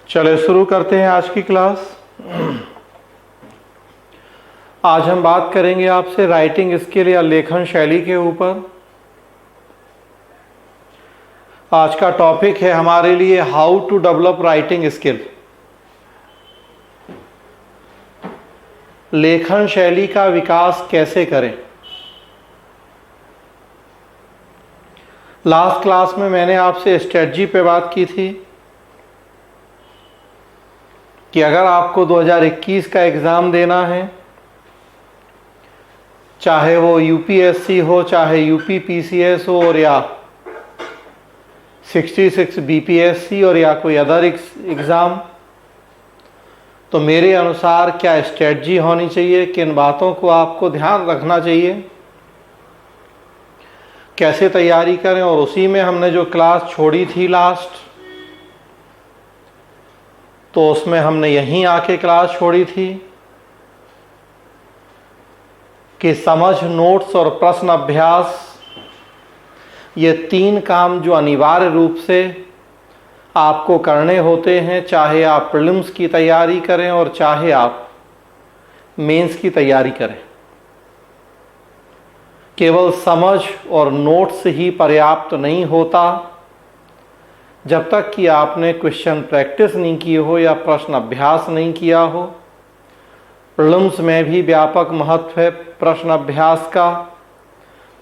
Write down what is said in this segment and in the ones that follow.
चले शुरू करते हैं आज की क्लास। आज हम बात करेंगे आपसे राइटिंग स्किल या लेखन शैली के ऊपर। आज का टॉपिक है हमारे लिए how to develop writing skill. लेखन शैली का विकास कैसे करें। लास्ट क्लास में मैंने आपसे स्ट्रेटजी पे बात की थी कि अगर आपको 2021 का एग्ज़ाम देना है, चाहे वो यूपीएससी हो, चाहे यूपीपीसीएस हो, और या 66 बीपीएससी और या कोई अदर एग्ज़ाम, तो मेरे अनुसार क्या स्ट्रेटजी होनी चाहिए, किन बातों को आपको ध्यान रखना चाहिए, कैसे तैयारी करें। और उसी में हमने जो क्लास छोड़ी थी लास्ट, तो उसमें हमने यहीं आके क्लास छोड़ी थी कि समझ, नोट्स और प्रश्न अभ्यास, ये तीन काम जो अनिवार्य रूप से आपको करने होते हैं, चाहे आप प्रीलिम्स की तैयारी करें और चाहे आप मेंस की तैयारी करें। केवल समझ और नोट्स ही पर्याप्त नहीं होता जब तक कि आपने क्वेश्चन प्रैक्टिस नहीं की हो या प्रश्न अभ्यास नहीं किया हो। प्रीलिम्स में भी व्यापक महत्व है प्रश्न अभ्यास का,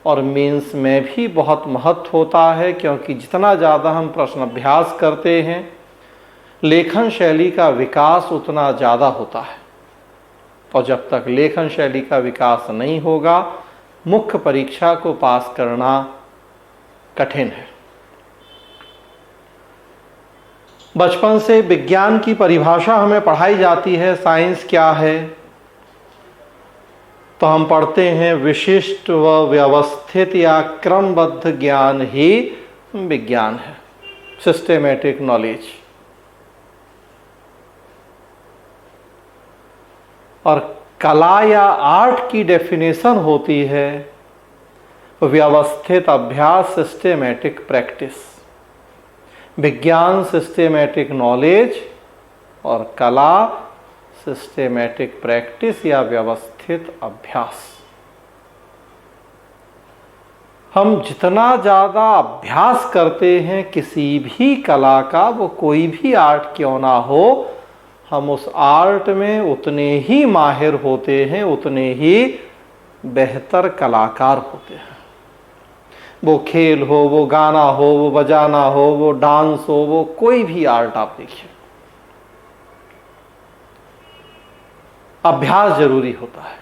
और मेंस में भी बहुत महत्व होता है, क्योंकि जितना ज़्यादा हम प्रश्न अभ्यास करते हैं, लेखन शैली का विकास उतना ज़्यादा होता है। और जब तक लेखन शैली का विकास नहीं होगा, मुख्य परीक्षा को पास करना कठिन है। बचपन से विज्ञान की परिभाषा हमें पढ़ाई जाती है, साइंस क्या है, तो हम पढ़ते हैं विशिष्ट व व्यवस्थित या क्रमबद्ध ज्ञान ही विज्ञान है, सिस्टेमेटिक नॉलेज। और कला या आर्ट की डेफिनेशन होती है व्यवस्थित अभ्यास, सिस्टेमेटिक प्रैक्टिस। विज्ञान सिस्टेमेटिक नॉलेज और कला सिस्टेमेटिक प्रैक्टिस या व्यवस्थित अभ्यास। हम जितना ज़्यादा अभ्यास करते हैं किसी भी कला का, वो कोई भी आर्ट क्यों ना हो, हम उस आर्ट में उतने ही माहिर होते हैं, उतने ही बेहतर कलाकार होते हैं। वो खेल हो, वो गाना हो, वो बजाना हो, वो डांस हो, वो कोई भी आर्ट आप देखिए, अभ्यास जरूरी होता है।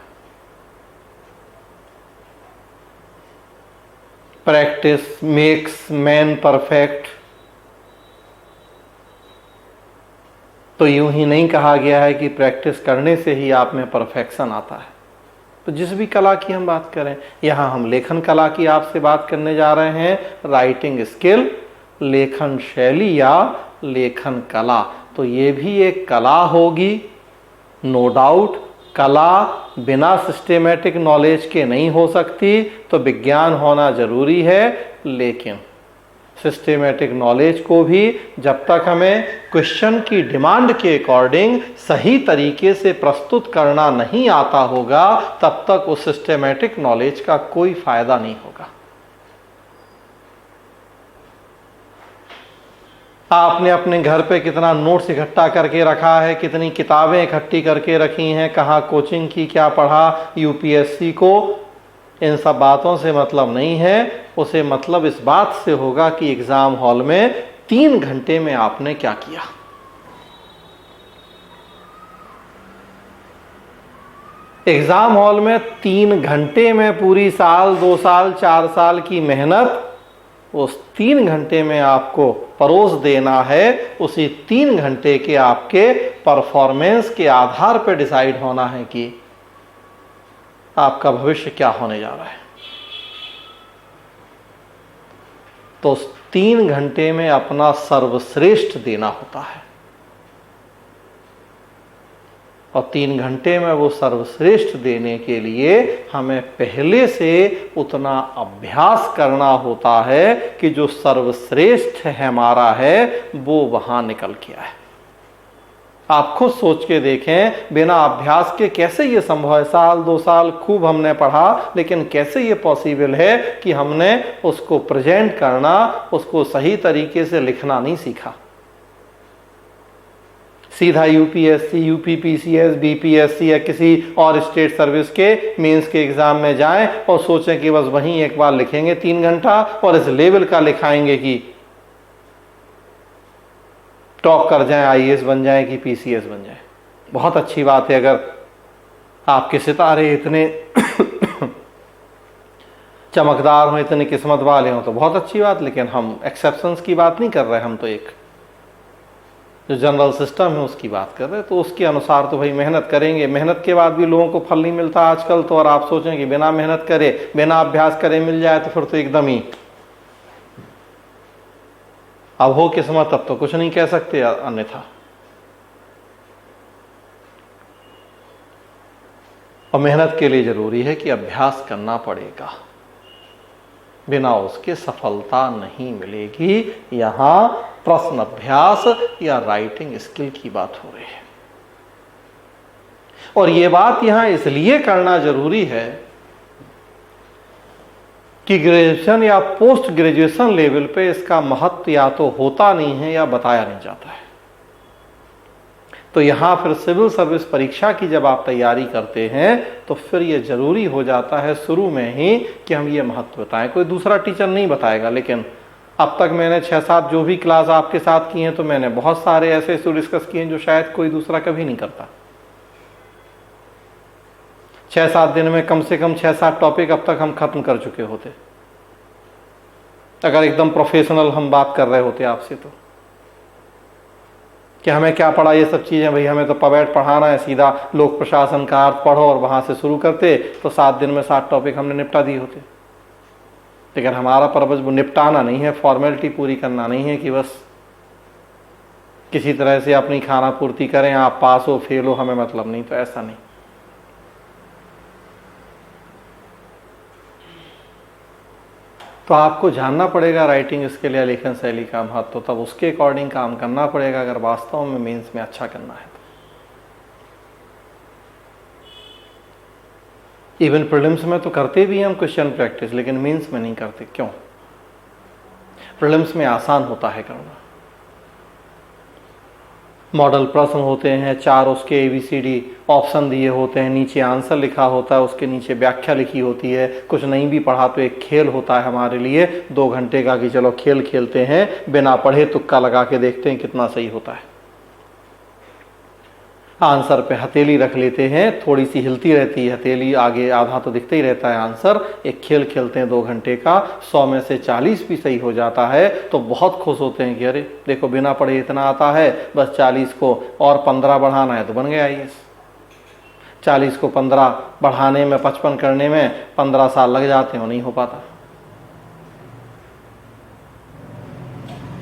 प्रैक्टिस मेक्स मैन परफेक्ट, तो यूं ही नहीं कहा गया है कि प्रैक्टिस करने से ही आप में परफेक्शन आता है। तो जिस भी कला की हम बात करें, यहाँ हम लेखन कला की आपसे बात करने जा रहे हैं, राइटिंग स्किल, लेखन शैली या लेखन कला। तो ये भी एक कला होगी, नो डाउट। कला बिना सिस्टेमेटिक नॉलेज के नहीं हो सकती, तो विज्ञान होना जरूरी है, लेकिन सिस्टेमेटिक नॉलेज को भी जब तक हमें क्वेश्चन की डिमांड के अकॉर्डिंग सही तरीके से प्रस्तुत करना नहीं आता होगा, तब तक उस सिस्टेमेटिक नॉलेज का कोई फायदा नहीं होगा। आपने अपने घर पे कितना नोट्स इकट्ठा करके रखा है, कितनी किताबें इकट्ठी करके रखी हैं, कहाँ कोचिंग की, क्या पढ़ा यूपीएससी को, इन सब बातों से मतलब नहीं है। उसे मतलब इस बात से होगा कि एग्जाम हॉल में 3 घंटे में आपने क्या किया। एग्जाम हॉल में 3 घंटे में पूरी साल, 2 साल, 4 साल की मेहनत उस 3 घंटे में आपको परोस देना है। उसी 3 घंटे के आपके परफॉर्मेंस के आधार पर डिसाइड होना है कि आपका भविष्य क्या होने जा रहा है। तो उस 3 घंटे में अपना सर्वश्रेष्ठ देना होता है, और 3 घंटे में वो सर्वश्रेष्ठ देने के लिए हमें पहले से उतना अभ्यास करना होता है कि जो सर्वश्रेष्ठ है हमारा है, वो वहां निकल के आए। आप खुद सोच के देखें, बिना अभ्यास के कैसे ये संभव है? साल 2 साल खूब हमने पढ़ा, लेकिन कैसे ये पॉसिबल है कि हमने उसको प्रेजेंट करना, उसको सही तरीके से लिखना नहीं सीखा। सीधा यूपीएससी, यूपीपीसीएस, बीपीएससी या किसी और स्टेट सर्विस के मेंस के एग्जाम में जाएं और सोचें कि बस वहीं एक बार लिखेंगे 3 घंटा और इस लेवल का लिखाएंगे कि टॉप कर जाएं, आईएएस बन जाएं कि पीसीएस बन जाएं। बहुत अच्छी बात है, अगर आपके सितारे इतने चमकदार हों, इतनी किस्मत वाले हों तो बहुत अच्छी बात, लेकिन हम एक्सेप्शंस की बात नहीं कर रहे, हम तो एक जो जनरल सिस्टम है उसकी बात कर रहे हैं। तो उसके अनुसार तो भाई मेहनत करेंगे, मेहनत के बाद भी लोगों को फल नहीं मिलता आजकल तो। और आप सोचें कि बिना मेहनत करे, बिना अभ्यास करे मिल जाए तो फिर तो एकदम ही अब हो किस्मत, तब तो कुछ नहीं कह सकते अन्यथा। और मेहनत के लिए जरूरी है कि अभ्यास करना पड़ेगा, बिना उसके सफलता नहीं मिलेगी। यहां प्रश्न अभ्यास या राइटिंग स्किल की बात हो रही है। और यह बात यहां इसलिए करना जरूरी है कि ग्रेजुएशन या पोस्ट ग्रेजुएशन लेवल पे इसका महत्व या तो होता नहीं है या बताया नहीं जाता है। तो यहां फिर सिविल सर्विस परीक्षा की जब आप तैयारी करते हैं तो फिर यह जरूरी हो जाता है शुरू में ही कि हम ये महत्व बताएं। कोई दूसरा टीचर नहीं बताएगा, लेकिन अब तक मैंने 6-7 जो भी क्लास आपके साथ की हैं तो मैंने बहुत सारे ऐसे इशू डिस्कस किए हैं जो शायद कोई दूसरा कभी नहीं करता। 6-7 दिन में कम से कम 6-7 टॉपिक अब तक हम खत्म कर चुके होते, अगर एकदम प्रोफेशनल हम बात कर रहे होते आपसे तो। कि हमें क्या पढ़ा ये सब चीजें, भाई हमें तो पवेट पढ़ाना है, सीधा लोक प्रशासन का अर्थ पढ़ो और वहां से शुरू करते तो 7 दिन में 7 टॉपिक हमने निपटा दिए होते। लेकिन हमारा पर्पज वो निपटाना नहीं है, फॉर्मेलिटी पूरी करना नहीं है कि बस किसी तरह से अपनी खाना पूर्ति करें, आप पास हो फेल हो हमें मतलब नहीं, तो ऐसा नहीं। तो आपको जानना पड़ेगा राइटिंग स्किल या लेखन शैली का महत्व, तब उसके अकॉर्डिंग काम करना पड़ेगा अगर वास्तव में मेंस में अच्छा करना है। इवन प्रीलिम्स में तो करते भी हैं हम क्वेश्चन प्रैक्टिस, लेकिन मेंस में नहीं करते। क्यों? प्रीलिम्स में आसान होता है करना, मॉडल प्रश्न होते हैं 4, उसके ABCD ऑप्शन दिए होते हैं, नीचे आंसर लिखा होता है, उसके नीचे व्याख्या लिखी होती है। कुछ नहीं भी पढ़ा तो एक खेल होता है हमारे लिए 2 घंटे का कि चलो खेल खेलते हैं, बिना पढ़े तुक्का लगा के देखते हैं कितना सही होता है। आंसर पे हथेली रख लेते हैं, थोड़ी सी हिलती रहती है हथेली, आगे आधा तो दिखता ही रहता है आंसर। एक खेल खेलते हैं 2 घंटे का, 100 में से 40 भी सही हो जाता है तो बहुत खुश होते हैं कि अरे देखो बिना पढ़े इतना आता है, बस 40 को और 15 बढ़ाना है तो बन गया आईएएस। 40 को 15 बढ़ाने में, 55 करने में 15 साल लग जाते हैं, नहीं हो पाता।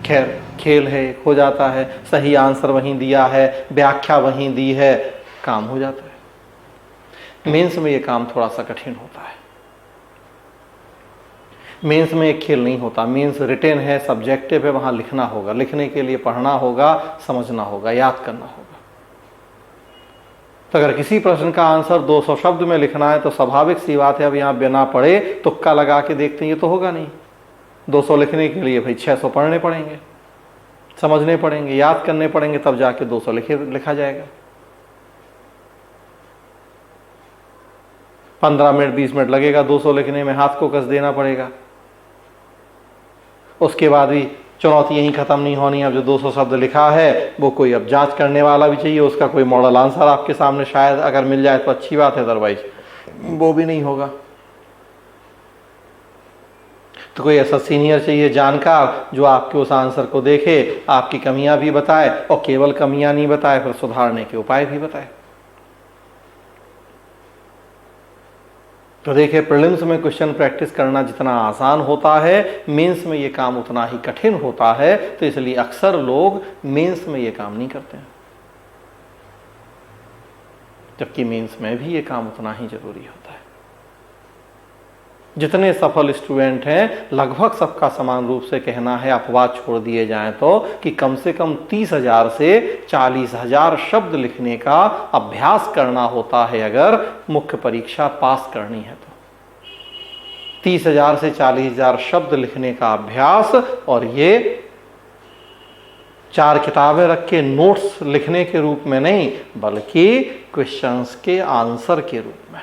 खैर खेल है, हो जाता है, सही आंसर वहीं दिया है, व्याख्या वहीं दी है, काम हो जाता है। मेंस में ये काम थोड़ा सा कठिन होता है। मेंस में एक खेल नहीं होता, मेंस रिटेन है, सब्जेक्टिव है, वहां लिखना होगा, लिखने के लिए पढ़ना होगा, समझना होगा, याद करना होगा। तो अगर किसी प्रश्न का आंसर 200 शब्द में लिखना है तो स्वाभाविक सी बात है, अब यहां बिना पढ़े तुक्का लगा के देखते हैं ये तो होगा नहीं। 200 लिखने के लिए भाई 600 पढ़ने पड़ेंगे, समझने पड़ेंगे, याद करने पड़ेंगे, तब जाके 200 लिखा जाएगा। 15 मिनट 20 मिनट लगेगा 200 लिखने में, हाथ को कस देना पड़ेगा। उसके बाद भी चुनौती यहीं खत्म नहीं होनी। अब जो 200 शब्द लिखा है वो कोई अब जांच करने वाला भी चाहिए, उसका कोई मॉडल आंसर आपके सामने शायद अगर मिल जाए तो अच्छी बात है, अदरवाइज वो भी नहीं होगा। तो कोई ऐसा सीनियर चाहिए जानकार जो आपके उस आंसर को देखे, आपकी कमियां भी बताए, और केवल कमियां नहीं बताए, फिर सुधारने के उपाय भी बताए। तो देखिए, प्रीलिम्स में क्वेश्चन प्रैक्टिस करना जितना आसान होता है, मेंस में ये काम उतना ही कठिन होता है। तो इसलिए अक्सर लोग मेंस में ये काम नहीं करते हैं, जबकि मेंस में भी ये काम उतना ही जरूरी होता है। जितने सफल स्टूडेंट हैं लगभग सबका समान रूप से कहना है, अपवाद छोड़ दिए जाएं तो, कि कम से कम 30,000 से 40,000 शब्द लिखने का अभ्यास करना होता है अगर मुख्य परीक्षा पास करनी है तो। 30,000 से 40,000 शब्द लिखने का अभ्यास, और ये 4 किताबें रख के नोट्स लिखने के रूप में नहीं, बल्कि क्वेश्चंस के आंसर के रूप में।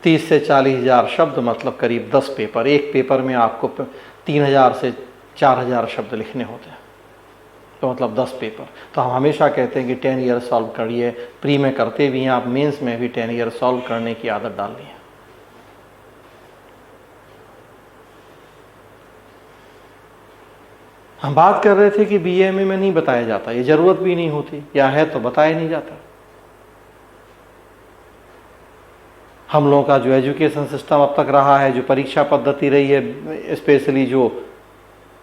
30 से 40,000 शब्द मतलब करीब 10 पेपर। एक पेपर में आपको 3,000 से 4,000 शब्द लिखने होते हैं, तो मतलब 10 पेपर। तो हम हमेशा कहते हैं कि 10 ईयर सॉल्व करिए, प्री में करते भी हैं आप, मेंस में भी 10 ईयर सॉल्व करने की आदत डालनी है। हम बात कर रहे थे कि बीएमए में नहीं बताया जाता, ये जरूरत भी नहीं होती, या है तो बताया नहीं जाता। हम लोगों का जो एजुकेशन सिस्टम अब तक रहा है, जो परीक्षा पद्धति रही है, स्पेशली जो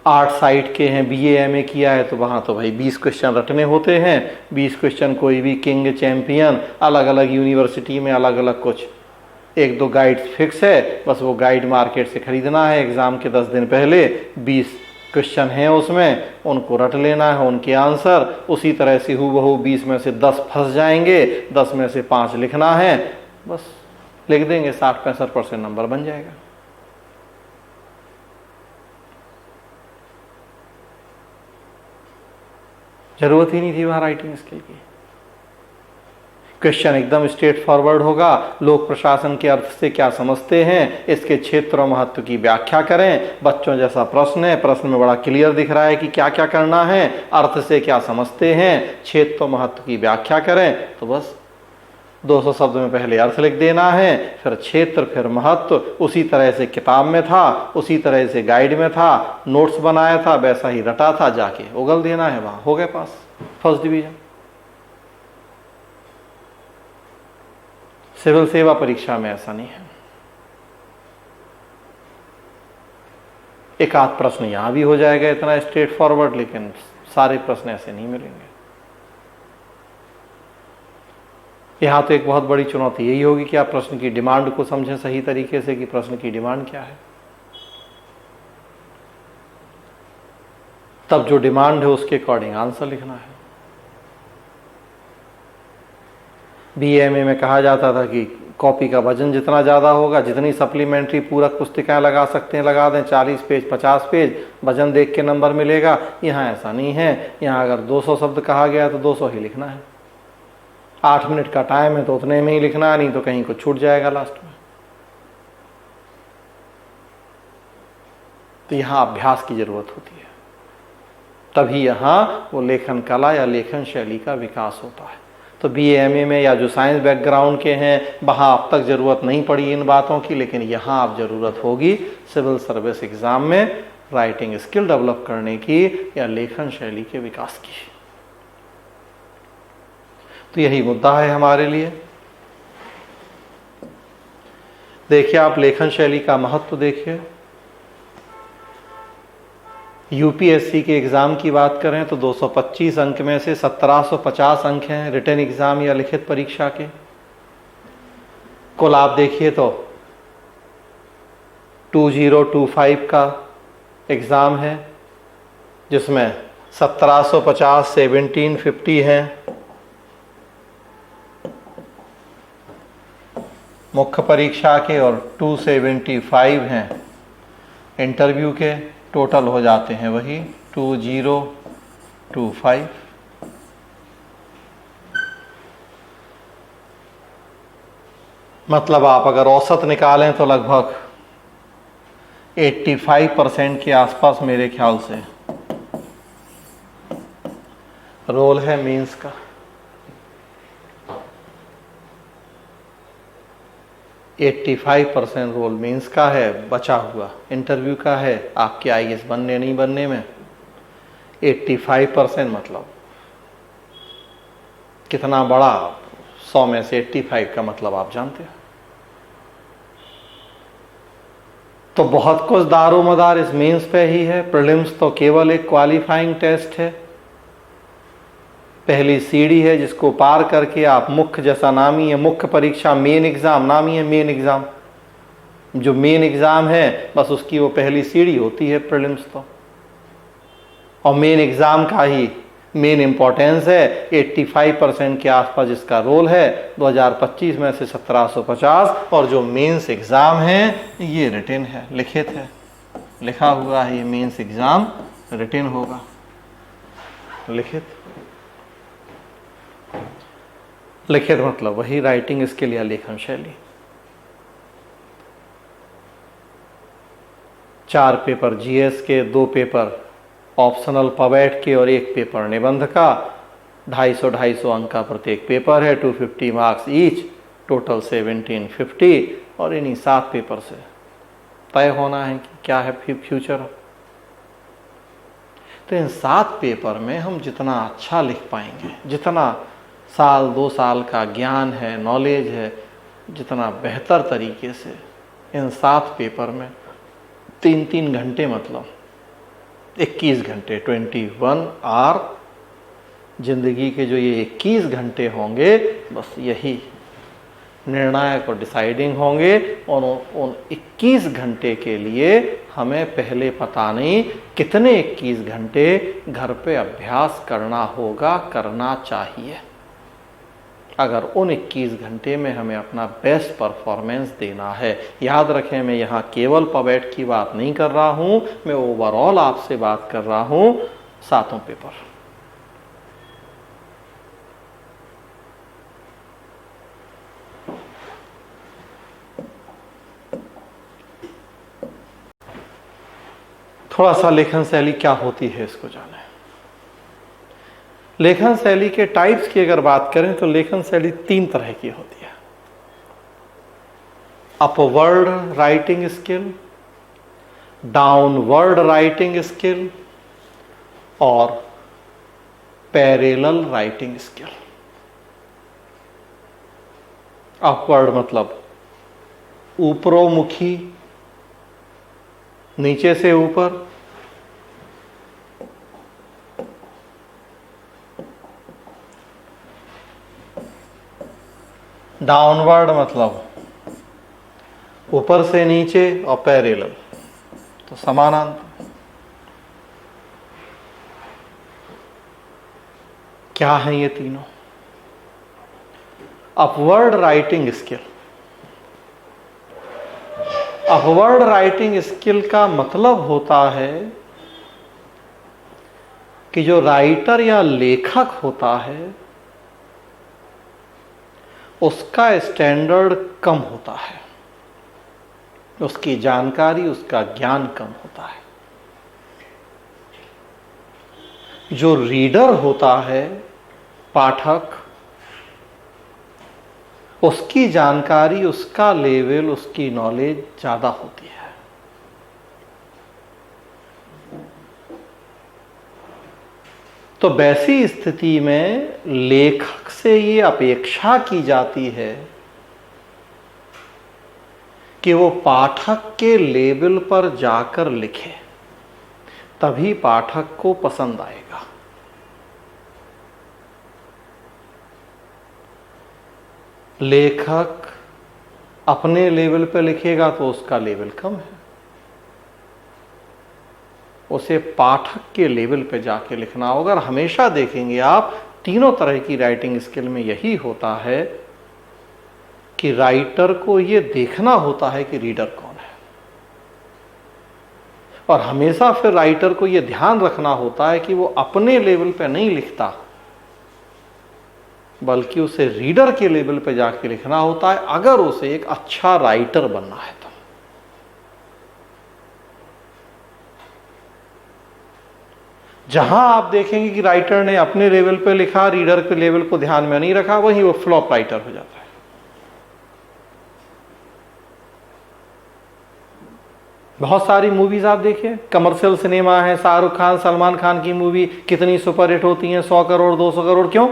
8 साइट के हैं, बीए एमए किया है, तो वहाँ तो भाई 20 क्वेश्चन रटने होते हैं। 20 क्वेश्चन कोई भी किंग चैंपियन, अलग अलग यूनिवर्सिटी में अलग अलग कुछ, 1-2 गाइड फिक्स है, बस वो गाइड मार्केट से खरीदना है। एग्ज़ाम के 10 दिन पहले 20 क्वेश्चन हैं उसमें, उनको रट लेना है, उनके आंसर उसी तरह से हूबहू 20 में से 10 फंस जाएंगे, 10 में से 5 लिखना है, बस लिख देंगे, 60-65% नंबर बन जाएगा। जरूरत ही नहीं थी वहां राइटिंग स्किल की। क्वेश्चन एकदम स्ट्रेट फॉरवर्ड होगा, लोक प्रशासन के अर्थ से क्या समझते हैं, इसके क्षेत्र और महत्व की व्याख्या करें। बच्चों जैसा प्रश्न है, प्रश्न में बड़ा क्लियर दिख रहा है कि क्या क्या करना है, अर्थ से क्या समझते हैं, क्षेत्र और महत्व की व्याख्या करें। तो बस 200 शब्द में पहले अर्थ लिख देना है, फिर क्षेत्र, फिर महत्व। उसी तरह से किताब में था, उसी तरह से गाइड में था, नोट्स बनाया था, वैसा ही रटा था, जाके उगल देना है, वहां हो गए पास, फर्स्ट डिवीजन। सिविल सेवा परीक्षा में ऐसा नहीं है। एक आध प्रश्न यहां भी हो जाएगा इतना स्ट्रेट फॉरवर्ड, लेकिन सारे प्रश्न ऐसे नहीं मिलेंगे। यहां तो एक बहुत बड़ी चुनौती यही होगी कि आप प्रश्न की डिमांड को समझें सही तरीके से, कि प्रश्न की डिमांड क्या है। तब जो डिमांड है उसके अकॉर्डिंग आंसर लिखना है। बीएमए में कहा जाता था कि कॉपी का वजन जितना ज़्यादा होगा, जितनी सप्लीमेंट्री पूरक पुस्तिकाएं लगा सकते हैं लगा दें, 40 पेज 50 पेज, वजन देख के नंबर मिलेगा। यहाँ ऐसा नहीं है। यहाँ अगर 200 शब्द कहा गया तो 200 ही लिखना है। 8 मिनट का टाइम है तो उतने में ही लिखना है, नहीं तो कहीं को छूट जाएगा लास्ट में। तो यहाँ अभ्यास की जरूरत होती है, तभी यहाँ वो लेखन कला या लेखन शैली का विकास होता है। तो बीएमए में या जो साइंस बैकग्राउंड के हैं, वहाँ अब तक ज़रूरत नहीं पड़ी इन बातों की, लेकिन यहाँ अब ज़रूरत होगी सिविल सर्विस एग्ज़ाम में राइटिंग स्किल डेवलप करने की या लेखन शैली के विकास की। तो यही मुद्दा है हमारे लिए। देखिए, आप लेखन शैली का महत्व देखिए। यूपीएससी के एग्ज़ाम की बात करें तो 225 अंक में से 1750 अंक हैं रिटन एग्ज़ाम या लिखित परीक्षा के। कुल आप देखिए तो 2025 का एग्ज़ाम है, जिसमें 1750 1750 हैं मुख्य परीक्षा के, और 275 हैं इंटरव्यू के। टोटल हो जाते हैं वही 2025। मतलब आप अगर औसत निकालें तो लगभग 85% के आसपास मेरे ख्याल से रोल है मेंस का। 85% रोल मेंस का है, बचा हुआ इंटरव्यू का है। आपके आईएएस बनने नहीं बनने में 85% मतलब कितना बड़ा, 100 में से 85 का मतलब आप जानते हैं। तो बहुत कुछ दारोमदार इस मेंस पे ही है। प्रीलिम्स तो केवल एक क्वालिफाइंग टेस्ट है। पहली सीढ़ी है जिसको पार करके आप मुख्य, जैसा नाम ही है मुख्य परीक्षा, मेन एग्जाम, नाम ही है मेन एग्जाम, जो मेन एग्जाम है बस उसकी वो पहली सीढ़ी होती है प्रीलिम्स। तो और मेन एग्जाम का ही मेन इंपॉर्टेंस है, 85% के आसपास इसका रोल है 2025 में से 1750। और जो मेंस एग्जाम है ये रिटन है, लिखित है, लिखा हुआ है, ये मेंस एग्जाम रिटन होगा, लिखित। लिखित मतलब वही राइटिंग स्किल या लेखन शैली। 4 पेपर जीएस के, 2 पेपर ऑप्शनल पवेट के और 1 पेपर निबंध का, 250 अंक का प्रत्येक पेपर है, 250 मार्क्स ईच, टोटल 1750। और इन्हीं 7 पेपर से तय होना है कि क्या है फ्यूचर। तो इन 7 पेपर में हम जितना अच्छा लिख पाएंगे, जितना साल 2 साल का ज्ञान है, नॉलेज है, जितना बेहतर तरीके से इन 7 पेपर में 3-3 घंटे, मतलब 21 घंटे, 21 आवर, जिंदगी के जो ये 21 घंटे होंगे बस यही निर्णायक और डिसाइडिंग होंगे। और उन 21 घंटे के लिए हमें पहले पता नहीं कितने 21 घंटे घर पे अभ्यास करना होगा, करना चाहिए। अगर उन 21 घंटे में हमें अपना बेस्ट परफॉर्मेंस देना है। याद रखें, मैं यहाँ केवल पवेट की बात नहीं कर रहा हूँ, मैं ओवरऑल आपसे बात कर रहा हूँ 7 पेपर। थोड़ा सा लेखन शैली क्या होती है इसको जानें। लेखन शैली के टाइप्स की अगर बात करें तो लेखन शैली 3 तरह की होती है। Upward writing skill, downward writing skill और पैरेलल राइटिंग स्किल। अपवर्ड मतलब ऊपरोमुखी, नीचे से ऊपर। डाउनवर्ड मतलब ऊपर से नीचे, और पैरेलल तो समानांतर। क्या है ये तीनों? Upward writing skill. Upward writing skill का मतलब होता है कि जो राइटर या लेखक होता है उसका स्टैंडर्ड कम होता है, उसकी जानकारी, उसका ज्ञान कम होता है। जो रीडर होता है, पाठक, उसकी जानकारी, उसका लेवल, उसकी नॉलेज ज्यादा होती है। तो वैसी स्थिति में लेखक से ये अपेक्षा की जाती है कि वो पाठक के लेवल पर जाकर लिखे, तभी पाठक को पसंद आएगा। लेखक अपने लेवल पर लिखेगा तो उसका लेवल कम है, उसे पाठक के लेवल पे जाके लिखना होगा। और हमेशा देखेंगे आप, तीनों तरह की राइटिंग स्किल में यही होता है कि राइटर को ये देखना होता है कि रीडर कौन है, और हमेशा फिर राइटर को ये ध्यान रखना होता है कि वो अपने लेवल पे नहीं लिखता, बल्कि उसे रीडर के लेवल पे जाके लिखना होता है, अगर उसे एक अच्छा राइटर बनना है तो। जहां आप देखेंगे कि राइटर ने अपने लेवल पे लिखा, रीडर के लेवल को ध्यान में नहीं रखा, वहीं वो फ्लॉप राइटर हो जाता है। बहुत सारी मूवीज आप देखिए, कमर्शियल सिनेमा है, शाहरुख खान, सलमान खान की मूवी कितनी सुपरहिट होती हैं, 100 करोड़ 200 करोड़। क्यों?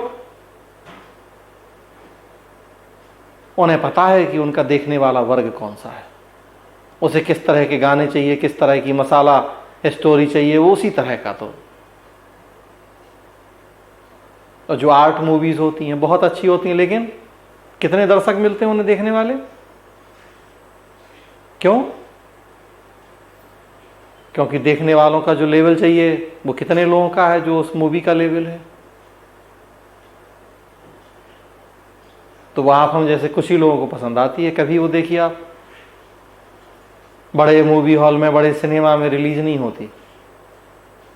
उन्हें पता है कि उनका देखने वाला वर्ग कौन सा है, उसे किस तरह के गाने चाहिए, किस तरह की मसाला स्टोरी चाहिए, वो उसी तरह का। तो और जो आर्ट मूवीज होती हैं बहुत अच्छी होती हैं, लेकिन कितने दर्शक मिलते हैं उन्हें देखने वाले? क्यों? क्योंकि देखने वालों का जो लेवल चाहिए वो कितने लोगों का है जो उस मूवी का लेवल है। तो वह आप हम जैसे कुछ ही लोगों को पसंद आती है। कभी वो देखिए आप बड़े मूवी हॉल में, बड़े सिनेमा में रिलीज नहीं होती,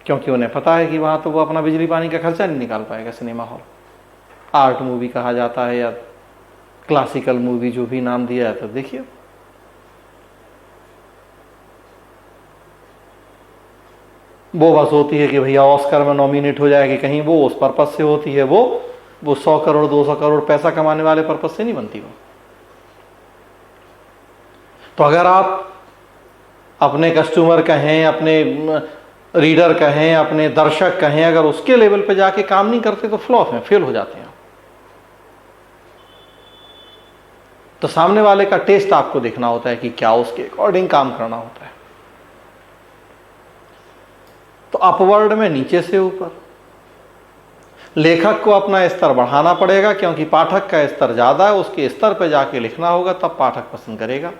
क्योंकि उन्हें पता है कि वहां तो वो अपना बिजली पानी का खर्चा नहीं निकाल पाएगा। सिनेमा हॉल आर्ट मूवी कहा जाता है या क्लासिकल मूवी, जो भी नाम दिया जाता है। देखिए वो बस होती है कि भैया ऑस्कर में नॉमिनेट हो जाएगी कहीं, वो उस पर्पज से होती है। वो 100 करोड़ 200 करोड़ पैसा कमाने वाले पर्पज से नहीं बनती वो। तो अगर आप अपने कस्टमर कहें, अपने रीडर कहें, अपने दर्शक कहें, अगर उसके लेवल पे जाके काम नहीं करते तो फ्लॉप हैं, फेल हो जाते हैं। तो सामने वाले का टेस्ट आपको देखना होता है कि क्या उसके अकॉर्डिंग काम करना होता है। तो अपवर्ड में नीचे से ऊपर लेखक को अपना स्तर बढ़ाना पड़ेगा, क्योंकि पाठक का स्तर ज्यादा है, उसके स्तर पर जाके लिखना होगा, तब पाठक पसंद करेगा।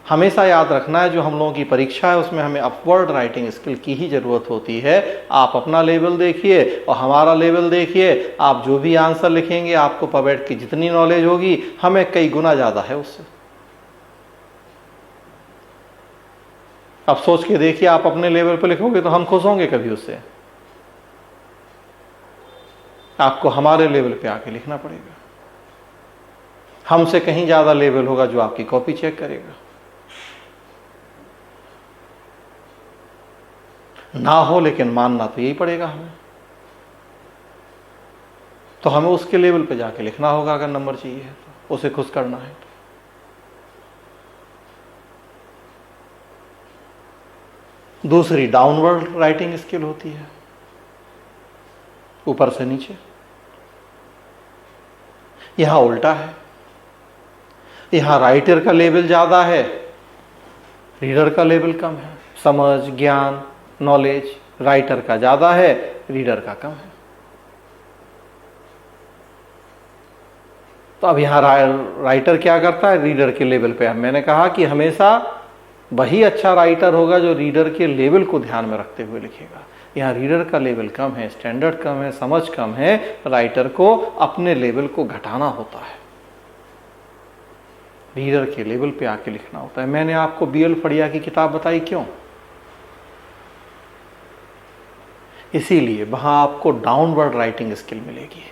हमेशा याद रखना है जो हम लोगों की परीक्षा है उसमें हमें अपवर्ड राइटिंग स्किल की ही जरूरत होती है। आप अपना लेवल देखिए और हमारा लेवल देखिए, आप जो भी आंसर लिखेंगे आपको पवेट की जितनी नॉलेज होगी हमें कई गुना ज्यादा है उससे। अब सोच के देखिए, आप अपने लेवल पर लिखोगे तो हम खुश होंगे कभी उससे? आपको हमारे लेवल पे आके लिखना पड़ेगा। हमसे कहीं ज्यादा लेवल होगा जो आपकी कॉपी चेक करेगा। ना हो लेकिन मानना तो यही पड़ेगा हमें। तो हमें उसके लेवल पे जाके लिखना होगा अगर नंबर चाहिए है तो, उसे खुश करना है तो। दूसरी डाउनवर्ड राइटिंग स्किल होती है, ऊपर से नीचे। यहां उल्टा है, यहां राइटर का लेवल ज्यादा है, रीडर का लेवल कम है। समझ, ज्ञान, नॉलेज राइटर का ज्यादा है, रीडर का कम है। तो अब यहां राइटर क्या करता है? रीडर के लेवल पे। मैंने कहा कि हमेशा वही अच्छा राइटर होगा जो रीडर के लेवल को ध्यान में रखते हुए लिखेगा। यहाँ रीडर का लेवल कम है, स्टैंडर्ड कम है, समझ कम है, राइटर को अपने लेवल को घटाना होता है, रीडर के लेवल पे आके लिखना होता है। मैंने आपको बीएल फड़िया की किताब बताई क्यों? इसीलिए वहां आपको डाउनवर्ड राइटिंग स्किल मिलेगी।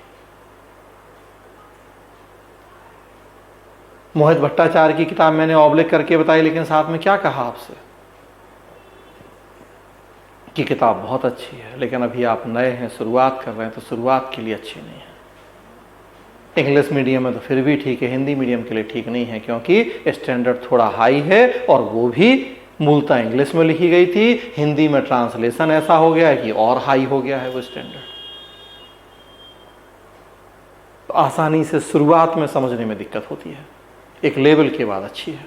मोहित भट्टाचार्य की किताब मैंने ऑब्लिक करके बताई, लेकिन साथ में क्या कहा आपसे कि किताब बहुत अच्छी है, लेकिन अभी आप नए हैं, शुरुआत कर रहे हैं, तो शुरुआत के लिए अच्छी नहीं है। इंग्लिश मीडियम में तो फिर भी ठीक है, हिंदी मीडियम के लिए ठीक नहीं है, क्योंकि स्टैंडर्ड थोड़ा हाई है और वो भी मूलतः इंग्लिश में लिखी गई थी। हिंदी में ट्रांसलेशन ऐसा हो गया है कि और हाई हो गया है वो स्टैंडर्ड। तो आसानी से शुरुआत में समझने में दिक्कत होती है, एक लेवल के बाद अच्छी है।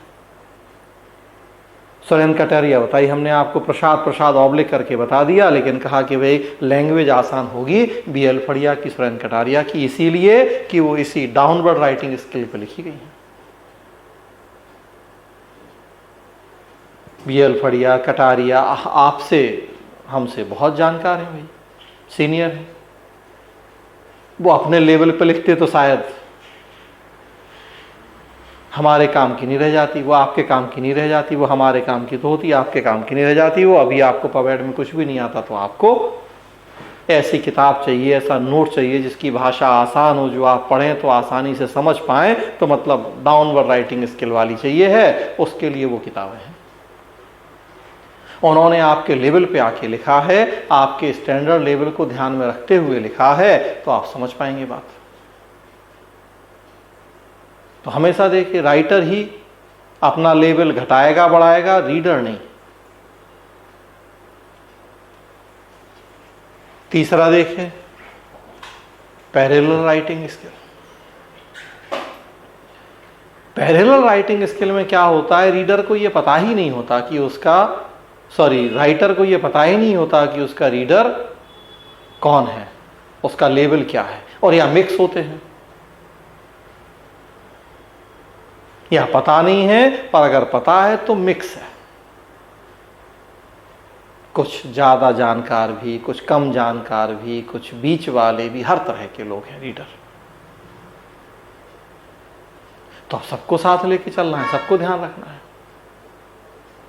सुरेंद्र कटारिया बताई हमने आपको, प्रसाद ऑब्लिक करके बता दिया, लेकिन कहा कि भाई लैंग्वेज आसान होगी बीएल फड़िया की, सुरेंद्र कटारिया की, इसीलिए कि वो इसी डाउनवर्ड राइटिंग स्किल पर लिखी गई है। बीएल फड़िया, कटारिया आपसे हमसे बहुत जानकार हैं भाई, सीनियर हैं। वो अपने लेवल पर लिखते तो शायद हमारे काम की नहीं रह जाती, वो आपके काम की नहीं रह जाती, वो हमारे काम की तो होती, आपके काम की नहीं रह जाती। वो अभी आपको पवेड में कुछ भी नहीं आता, तो आपको ऐसी किताब चाहिए, ऐसा नोट चाहिए जिसकी भाषा आसान हो, जो आप पढ़ें तो आसानी से समझ पाएं, तो मतलब डाउनवर्ड राइटिंग स्किल वाली चाहिए है, उसके लिए वो किताबें हैं। उन्होंने आपके लेवल पे आके लिखा है, आपके स्टैंडर्ड लेवल को ध्यान में रखते हुए लिखा है, तो आप समझ पाएंगे बात। तो हमेशा देखिए, राइटर ही अपना लेवल घटाएगा बढ़ाएगा, रीडर नहीं। तीसरा देखें, parallel writing skill. Parallel writing skill में क्या होता है, रीडर को यह पता ही नहीं होता कि उसका, राइटर को यह पता ही नहीं होता कि उसका रीडर कौन है। उसका लेबल क्या है, और या मिक्स होते हैं, या पता नहीं है, पर अगर पता है तो मिक्स है। कुछ ज्यादा जानकार भी, कुछ कम जानकार भी, कुछ बीच वाले भी, हर तरह के लोग हैं रीडर। तो अब सबको साथ लेके चलना है, सबको ध्यान रखना है।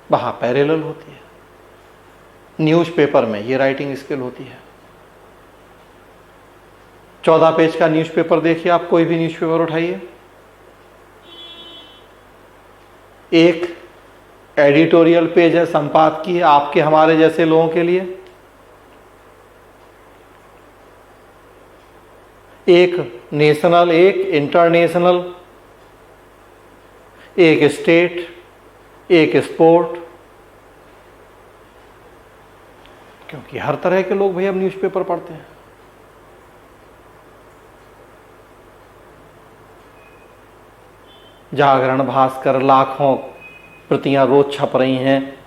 वहां पैरेलल होती है, न्यूज़पेपर में ये राइटिंग स्किल होती है। 14 पेज का न्यूज़पेपर देखिए, आप कोई भी न्यूज़पेपर उठाइए, एक एडिटोरियल पेज है, संपादकीय है आपके हमारे जैसे लोगों के लिए, एक नेशनल, एक इंटरनेशनल, एक स्टेट, एक स्पोर्ट, क्योंकि हर तरह के लोग भाई अब न्यूज़पेपर पढ़ते हैं। जागरण, भास्कर, लाखों प्रतियां रोज छप रही हैं,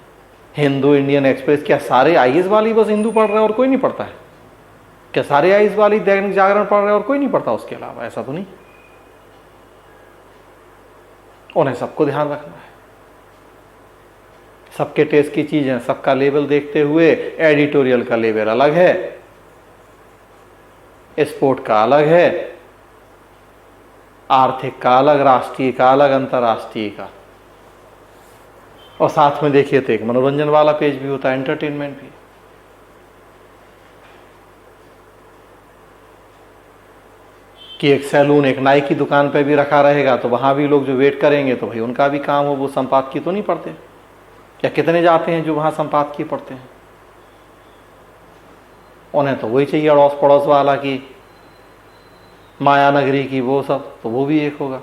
हिंदू, इंडियन एक्सप्रेस, क्या सारे आईएएस वाली बस हिंदू पढ़ रहे हैं और कोई नहीं पढ़ता है? क्या सारे आईएएस वाली दैनिक जागरण पढ़ रहे हैं और कोई नहीं पढ़ता उसके अलावा? ऐसा तो नहीं। उन्हें सबको ध्यान रखना है, सबके टेस्ट की चीजें, सबका लेवल देखते हुए। एडिटोरियल का लेवल अलग है, स्पोर्ट का अलग है, आर्थिक का अलग, राष्ट्रीय का अलग, अंतरराष्ट्रीय का। और साथ में देखिए तो एक मनोरंजन वाला पेज भी होता है, एंटरटेनमेंट भी। कि एक सैलून, एक नाई की दुकान पे भी रखा रहेगा तो वहां भी लोग जो वेट करेंगे तो भाई उनका भी काम हो, वो संपादकीय तो नहीं पढ़ते। या कितने जाते हैं जो वहां संपादकीय पढ़ते हैं? उन्हें तो वही चाहिए अड़ोस पड़ोस वाला की, माया नगरी की, वो सब, तो वो भी एक होगा।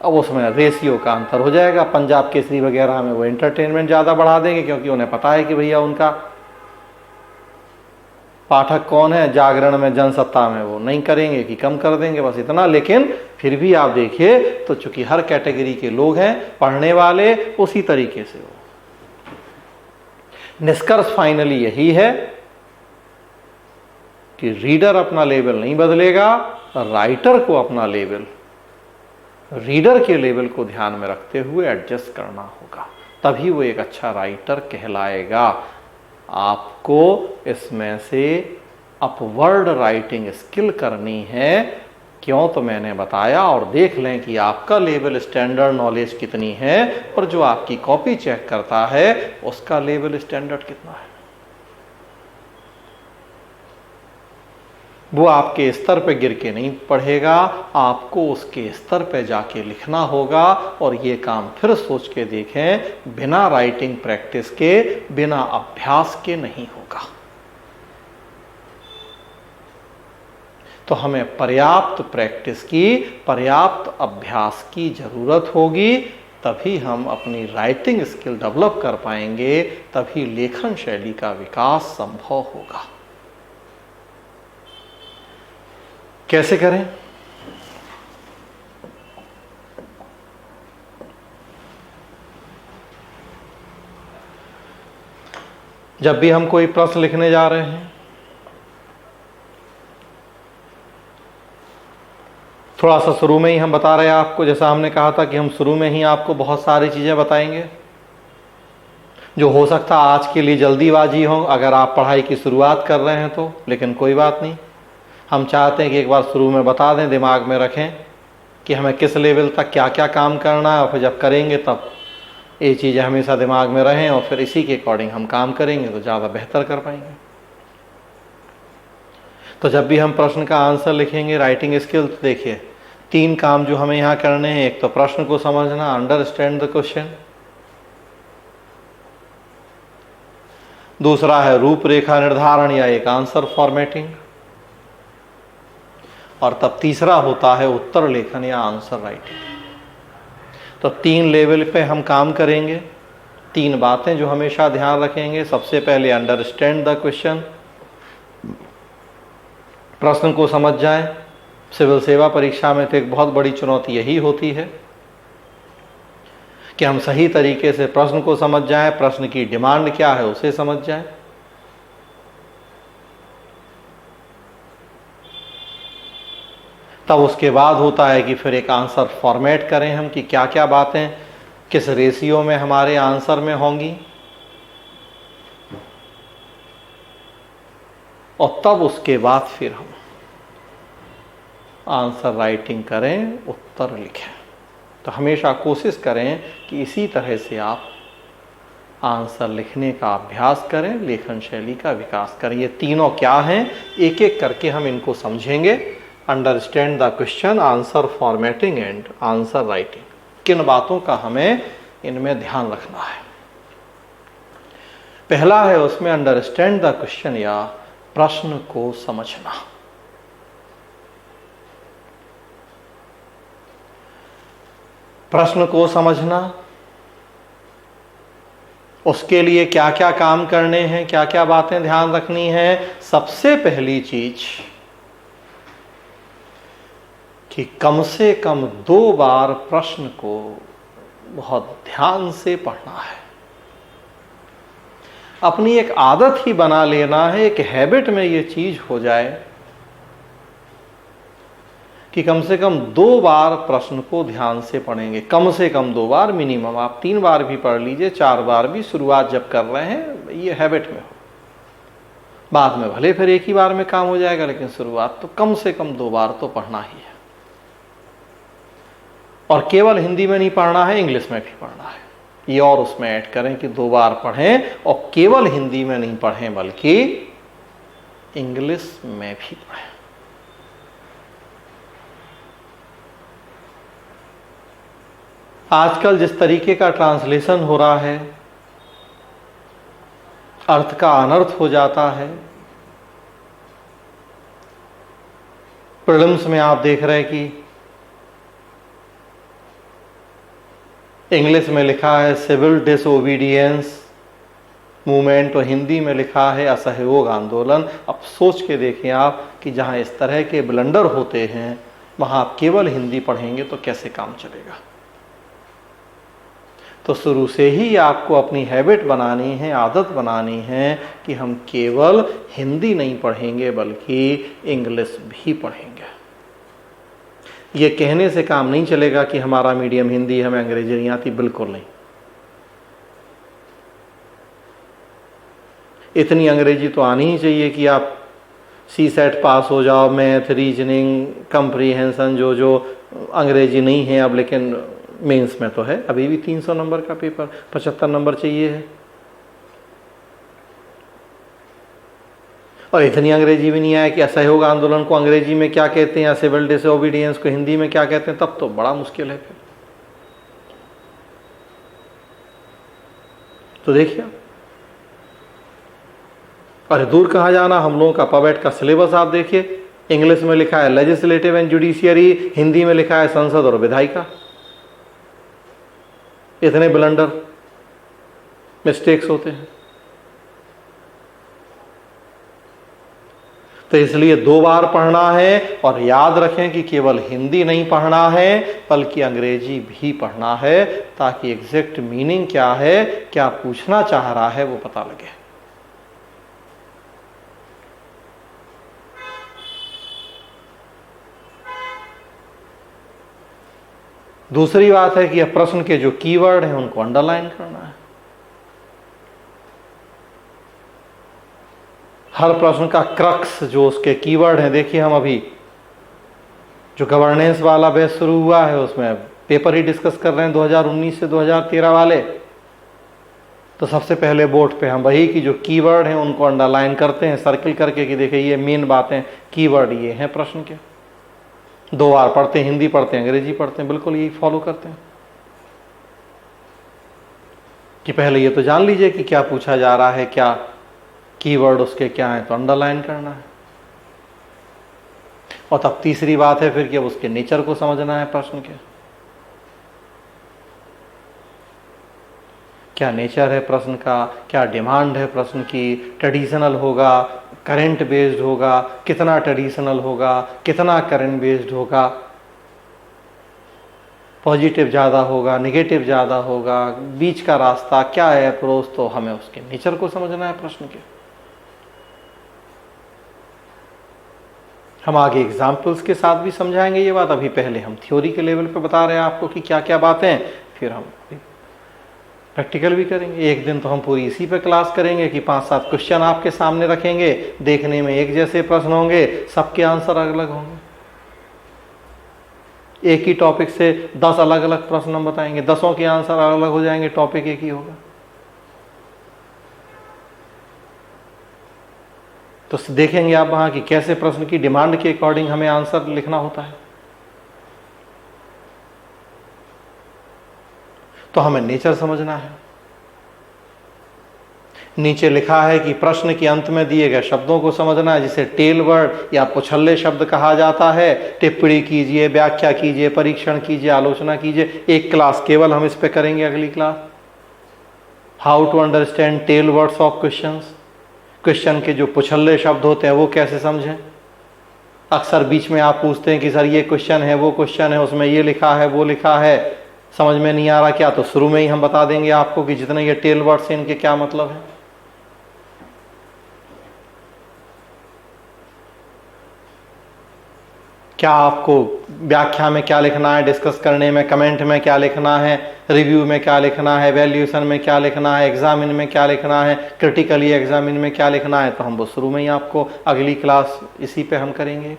अब उसमें रेशियो का अंतर हो जाएगा। पंजाब केसरी वगैरह में वो एंटरटेनमेंट ज़्यादा बढ़ा देंगे क्योंकि उन्हें पता है कि भैया उनका पाठक कौन है। जागरण में, जनसत्ता में वो नहीं करेंगे कि कम कर देंगे, बस इतना। लेकिन फिर भी आप देखिए तो चूंकि हर कैटेगरी के लोग हैं पढ़ने वाले, उसी तरीके से हो। निष्कर्ष फाइनली यही है कि रीडर अपना लेवल नहीं बदलेगा, राइटर को अपना लेवल, रीडर के लेवल को ध्यान में रखते हुए एडजस्ट करना होगा, तभी वो एक अच्छा राइटर कहलाएगा। आपको इसमें से अपवर्ड राइटिंग स्किल करनी है। क्यों? तो मैंने बताया, और देख लें कि आपका लेवल स्टैंडर्ड नॉलेज कितनी है और जो आपकी कॉपी चेक करता है उसका लेवल स्टैंडर्ड कितना है। वो आपके स्तर पे गिर के नहीं पढ़ेगा, आपको उसके स्तर पे जाके लिखना होगा। और ये काम फिर सोच के देखें, बिना राइटिंग प्रैक्टिस के, बिना अभ्यास के नहीं होगा। तो हमें पर्याप्त प्रैक्टिस की, पर्याप्त अभ्यास की जरूरत होगी, तभी हम अपनी राइटिंग स्किल डेवलप कर पाएंगे, तभी लेखन शैली का विकास संभव होगा। कैसे करें? जब भी हम कोई प्रश्न लिखने जा रहे हैं, थोड़ा सा शुरू में ही हम बता रहे हैं आपको, जैसा हमने कहा था कि हम शुरू में ही आपको बहुत सारी चीजें बताएंगे जो हो सकता आज के लिए जल्दीबाजी हो अगर आप पढ़ाई की शुरुआत कर रहे हैं तो। लेकिन कोई बात नहीं, हम चाहते हैं कि एक बार शुरू में बता दें, दिमाग में रखें कि हमें किस लेवल तक क्या क्या काम करना है, और फिर जब करेंगे तब ये चीज़ें हमेशा दिमाग में रहें और फिर इसी के अकॉर्डिंग हम काम करेंगे तो ज़्यादा बेहतर कर पाएंगे। तो जब भी हम प्रश्न का आंसर लिखेंगे, राइटिंग स्किल, तो देखिए 3 काम जो हमें यहाँ करने हैं। एक तो प्रश्न को समझना, अंडरस्टैंड द क्वेश्चन। दूसरा है रूपरेखा निर्धारण या एक आंसर फॉर्मेटिंग। और तब तीसरा होता है उत्तर लेखन या आंसर राइटिंग। तो 3 लेवल पे हम काम करेंगे। 3 बातें जो हमेशा ध्यान रखेंगे। सबसे पहले अंडरस्टैंड द क्वेश्चन, प्रश्न को समझ जाएं। सिविल सेवा परीक्षा में तो एक बहुत बड़ी चुनौती यही होती है कि हम सही तरीके से प्रश्न को समझ जाएं, प्रश्न की डिमांड क्या है उसे समझ जाएं। तब उसके बाद होता है कि फिर एक आंसर फॉर्मेट करें हम कि क्या क्या बातें किस रेशियो में हमारे आंसर में होंगी, और तब उसके बाद फिर हम आंसर राइटिंग करें, उत्तर लिखें। तो हमेशा कोशिश करें कि इसी तरह से आप आंसर लिखने का अभ्यास करें, लेखन शैली का विकास करें। ये तीनों क्या हैं, एक एक करके हम इनको समझेंगे। Understand the question, answer formatting and answer writing. किन बातों का हमें इनमें ध्यान रखना है? पहला है उसमें अंडरस्टैंड द क्वेश्चन या प्रश्न को समझना। प्रश्न को समझना, उसके लिए क्या क्या काम करने हैं, क्या क्या बातें ध्यान रखनी है। सबसे पहली चीज कि कम से कम 2 बार प्रश्न को बहुत ध्यान से पढ़ना है। अपनी एक आदत ही बना लेना है, एक हैबिट में ये चीज हो जाए कि कम से कम 2 बार प्रश्न को ध्यान से पढ़ेंगे। कम से कम 2 बार, मिनिमम आप 3 बार भी पढ़ लीजिए, 4 बार भी, शुरुआत जब कर रहे हैं ये हैबिट में हो। बाद में भले फिर एक ही बार में काम हो जाएगा, लेकिन शुरुआत तो कम से कम 2 बार तो पढ़ना ही है। और केवल हिंदी में नहीं पढ़ना है, इंग्लिश में भी पढ़ना है। ये और उसमें ऐड करें कि 2 बार पढ़ें, और केवल हिंदी में नहीं पढ़ें बल्कि इंग्लिश में भी पढ़ें। आजकल जिस तरीके का ट्रांसलेशन हो रहा है, अर्थ का अनर्थ हो जाता है। प्रीलिम्स में आप देख रहे हैं कि इंग्लिश में लिखा है सिविल डिसओबीडियंस मूवमेंट, और हिंदी में लिखा है असहयोग आंदोलन। अब सोच के देखें आप कि जहां इस तरह के ब्लंडर होते हैं, वहां आप केवल हिंदी पढ़ेंगे तो कैसे काम चलेगा? तो शुरू से ही आपको अपनी हैबिट बनानी है, आदत बनानी है कि हम केवल हिंदी नहीं पढ़ेंगे बल्कि इंग्लिश भी पढ़ेंगे। ये कहने से काम नहीं चलेगा कि हमारा मीडियम हिंदी, हमें अंग्रेजी नहीं आती, बिल्कुल नहीं। इतनी अंग्रेजी तो आनी ही चाहिए कि आप CSET पास हो जाओ, मैथ, रीजनिंग, कंप्रीहेंशन, जो अंग्रेजी नहीं है अब, लेकिन मेंस में तो है। अभी भी 300 नंबर का पेपर, 75 नंबर चाहिए है। और इतनी अंग्रेजी भी नहीं आया कि असहयोग आंदोलन को अंग्रेजी में क्या कहते हैं या सिविल डिसओबीडियंस को हिंदी में क्या कहते हैं, तब तो बड़ा मुश्किल है फिर। तो देखिए, अरे दूर कहाँ जाना, हम लोगों का पवेट का सिलेबस आप देखिए। इंग्लिश में लिखा है लेजिस्लेटिव एंड जुडिशियरी, हिंदी में लिखा है संसद और विधायिका। इतने ब्लंडर, मिस्टेक्स होते हैं। तो इसलिए 2 बार पढ़ना है, और याद रखें कि केवल हिंदी नहीं पढ़ना है बल्कि अंग्रेजी भी पढ़ना है, ताकि एग्जैक्ट मीनिंग क्या है, क्या पूछना चाह रहा है, वो पता लगे। दूसरी बात है कि प्रश्न के जो कीवर्ड हैं उनको अंडरलाइन करना है। हर प्रश्न का क्रक्स जो उसके कीवर्ड हैं, देखिए हम अभी जो गवर्नेंस वाला बैच शुरू हुआ है उसमें पेपर ही डिस्कस कर रहे हैं 2019 से 2013 वाले। तो सबसे पहले बोर्ड पे हम वही की जो कीवर्ड हैं उनको अंडरलाइन करते हैं, सर्किल करके कि देखिए ये मेन बातें, कीवर्ड ये हैं प्रश्न के। 2 बार पढ़ते हैं, हिंदी पढ़ते हैं, अंग्रेजी पढ़ते हैं, बिल्कुल यही फॉलो करते हैं कि पहले ये तो जान लीजिए कि क्या पूछा जा रहा है, क्या कीवर्ड उसके क्या है, तो अंडरलाइन करना है। और तब तीसरी बात है फिर कि अब उसके नेचर को समझना है। प्रश्न के क्या नेचर है प्रश्न का, क्या डिमांड है प्रश्न की, ट्रेडिशनल होगा, करंट बेस्ड होगा, कितना ट्रेडिशनल होगा, कितना करंट बेस्ड होगा, पॉजिटिव ज़्यादा होगा, नेगेटिव ज़्यादा होगा, बीच का रास्ता क्या है अप्रोच। तो हमें उसके नेचर को समझना है प्रश्न के। हम आगे एग्जाम्पल्स के साथ भी समझाएंगे ये बात। अभी पहले हम थ्योरी के लेवल पे बता रहे हैं आपको कि क्या क्या बातें, फिर हम प्रैक्टिकल भी करेंगे। एक दिन तो हम पूरी इसी पे क्लास करेंगे कि 5-7 क्वेश्चन आपके सामने रखेंगे, देखने में एक जैसे प्रश्न होंगे, सबके आंसर अलग अलग होंगे। एक ही टॉपिक से 10 अलग अलग प्रश्न हम बताएंगे, 10 के आंसर अलग अलग हो जाएंगे, टॉपिक एक ही होगा। तो देखेंगे आप वहां कि कैसे प्रश्न की डिमांड के अकॉर्डिंग हमें आंसर लिखना होता है। तो हमें नेचर समझना है। नीचे लिखा है कि प्रश्न के अंत में दिए गए शब्दों को समझना है, जिसे टेल वर्ड या पुछल्ले शब्द कहा जाता है। टिप्पणी कीजिए, व्याख्या कीजिए, परीक्षण कीजिए, आलोचना कीजिए। एक क्लास केवल हम इस पे करेंगे, अगली class how to understand tail words of questions. Question के जो पुछल्ले शब्द होते हैं वो कैसे समझें। अक्सर बीच में आप पूछते हैं कि सर ये क्वेश्चन है, वो क्वेश्चन है, उसमें ये लिखा है, वो लिखा है, समझ में नहीं आ रहा क्या? तो शुरू में ही हम बता देंगे आपको कि जितने ये टेल वर्ड्स हैं इनके क्या मतलब है। क्या आपको व्याख्या में क्या लिखना है, डिस्कस करने में, कमेंट में क्या लिखना है, रिव्यू में क्या लिखना है, वैल्यूएशन में क्या लिखना है, एग्जामिन में क्या लिखना है, क्रिटिकली एग्जामिन में क्या लिखना है, तो हम वो शुरू में ही आपको अगली क्लास इसी पे हम करेंगे।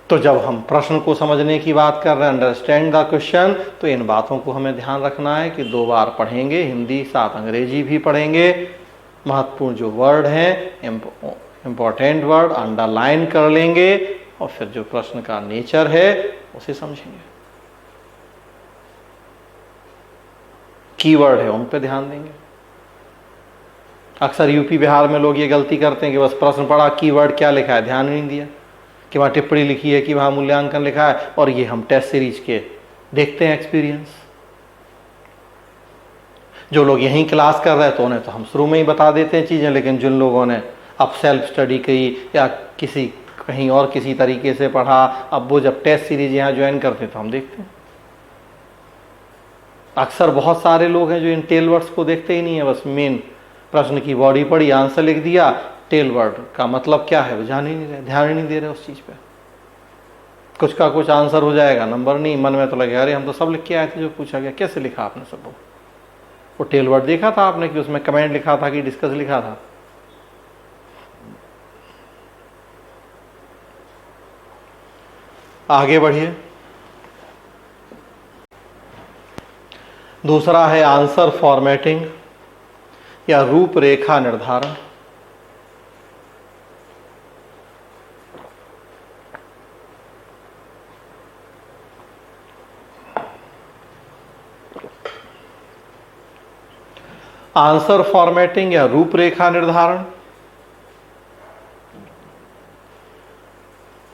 तो जब हम प्रश्न को समझने की बात कर रहे हैं, अंडरस्टैंड द क्वेश्चन, तो इन बातों को हमें ध्यान रखना है कि 2 बार पढ़ेंगे, हिंदी साथ अंग्रेजी भी पढ़ेंगे। महत्वपूर्ण जो वर्ड हैं, इंपॉर्टेंट वर्ड अंडरलाइन कर लेंगे, और फिर जो प्रश्न का नेचर है उसे समझेंगे। कीवर्ड है उन पे ध्यान देंगे। अक्सर यूपी बिहार में लोग ये गलती करते हैं कि बस प्रश्न पढ़ा, कीवर्ड क्या लिखा है ध्यान नहीं दिया, कि वहाँ टिप्पणी लिखी है, कि वहाँ मूल्यांकन लिखा है, और ये हम टेस्ट सीरीज के देखते हैं एक्सपीरियंस। जो लोग यहीं क्लास कर रहे हैं तो उन्हें तो हम शुरू में ही बता देते हैं चीज़ें, लेकिन जिन लोगों ने अब सेल्फ स्टडी की या किसी कहीं और किसी तरीके से पढ़ा, अब वो जब टेस्ट सीरीज यहाँ ज्वाइन करते हैं तो हम देखते हैं। अक्सर बहुत सारे लोग हैं जो इन टेल वर्ड्स को देखते ही नहीं है, बस मेन प्रश्न की बॉडी पढ़ी, आंसर लिख दिया, टेल वर्ड का मतलब क्या है वो जान ही नहीं रहे, ध्यान ही नहीं दे रहे उस चीज़ पे। कुछ का कुछ आंसर हो जाएगा, नंबर नहीं, मन में तो लगे अरे हम तो सब लिख के आए थे, जो पूछा गया कैसे लिखा आपने सब? वो टेल वर्ड देखा था आपने कि उसमें कमेंट लिखा था कि डिस्कस लिखा था? आगे बढ़िए। दूसरा है आंसर फॉर्मेटिंग या रूपरेखा निर्धारण। आंसर फॉर्मेटिंग या रूपरेखा निर्धारण,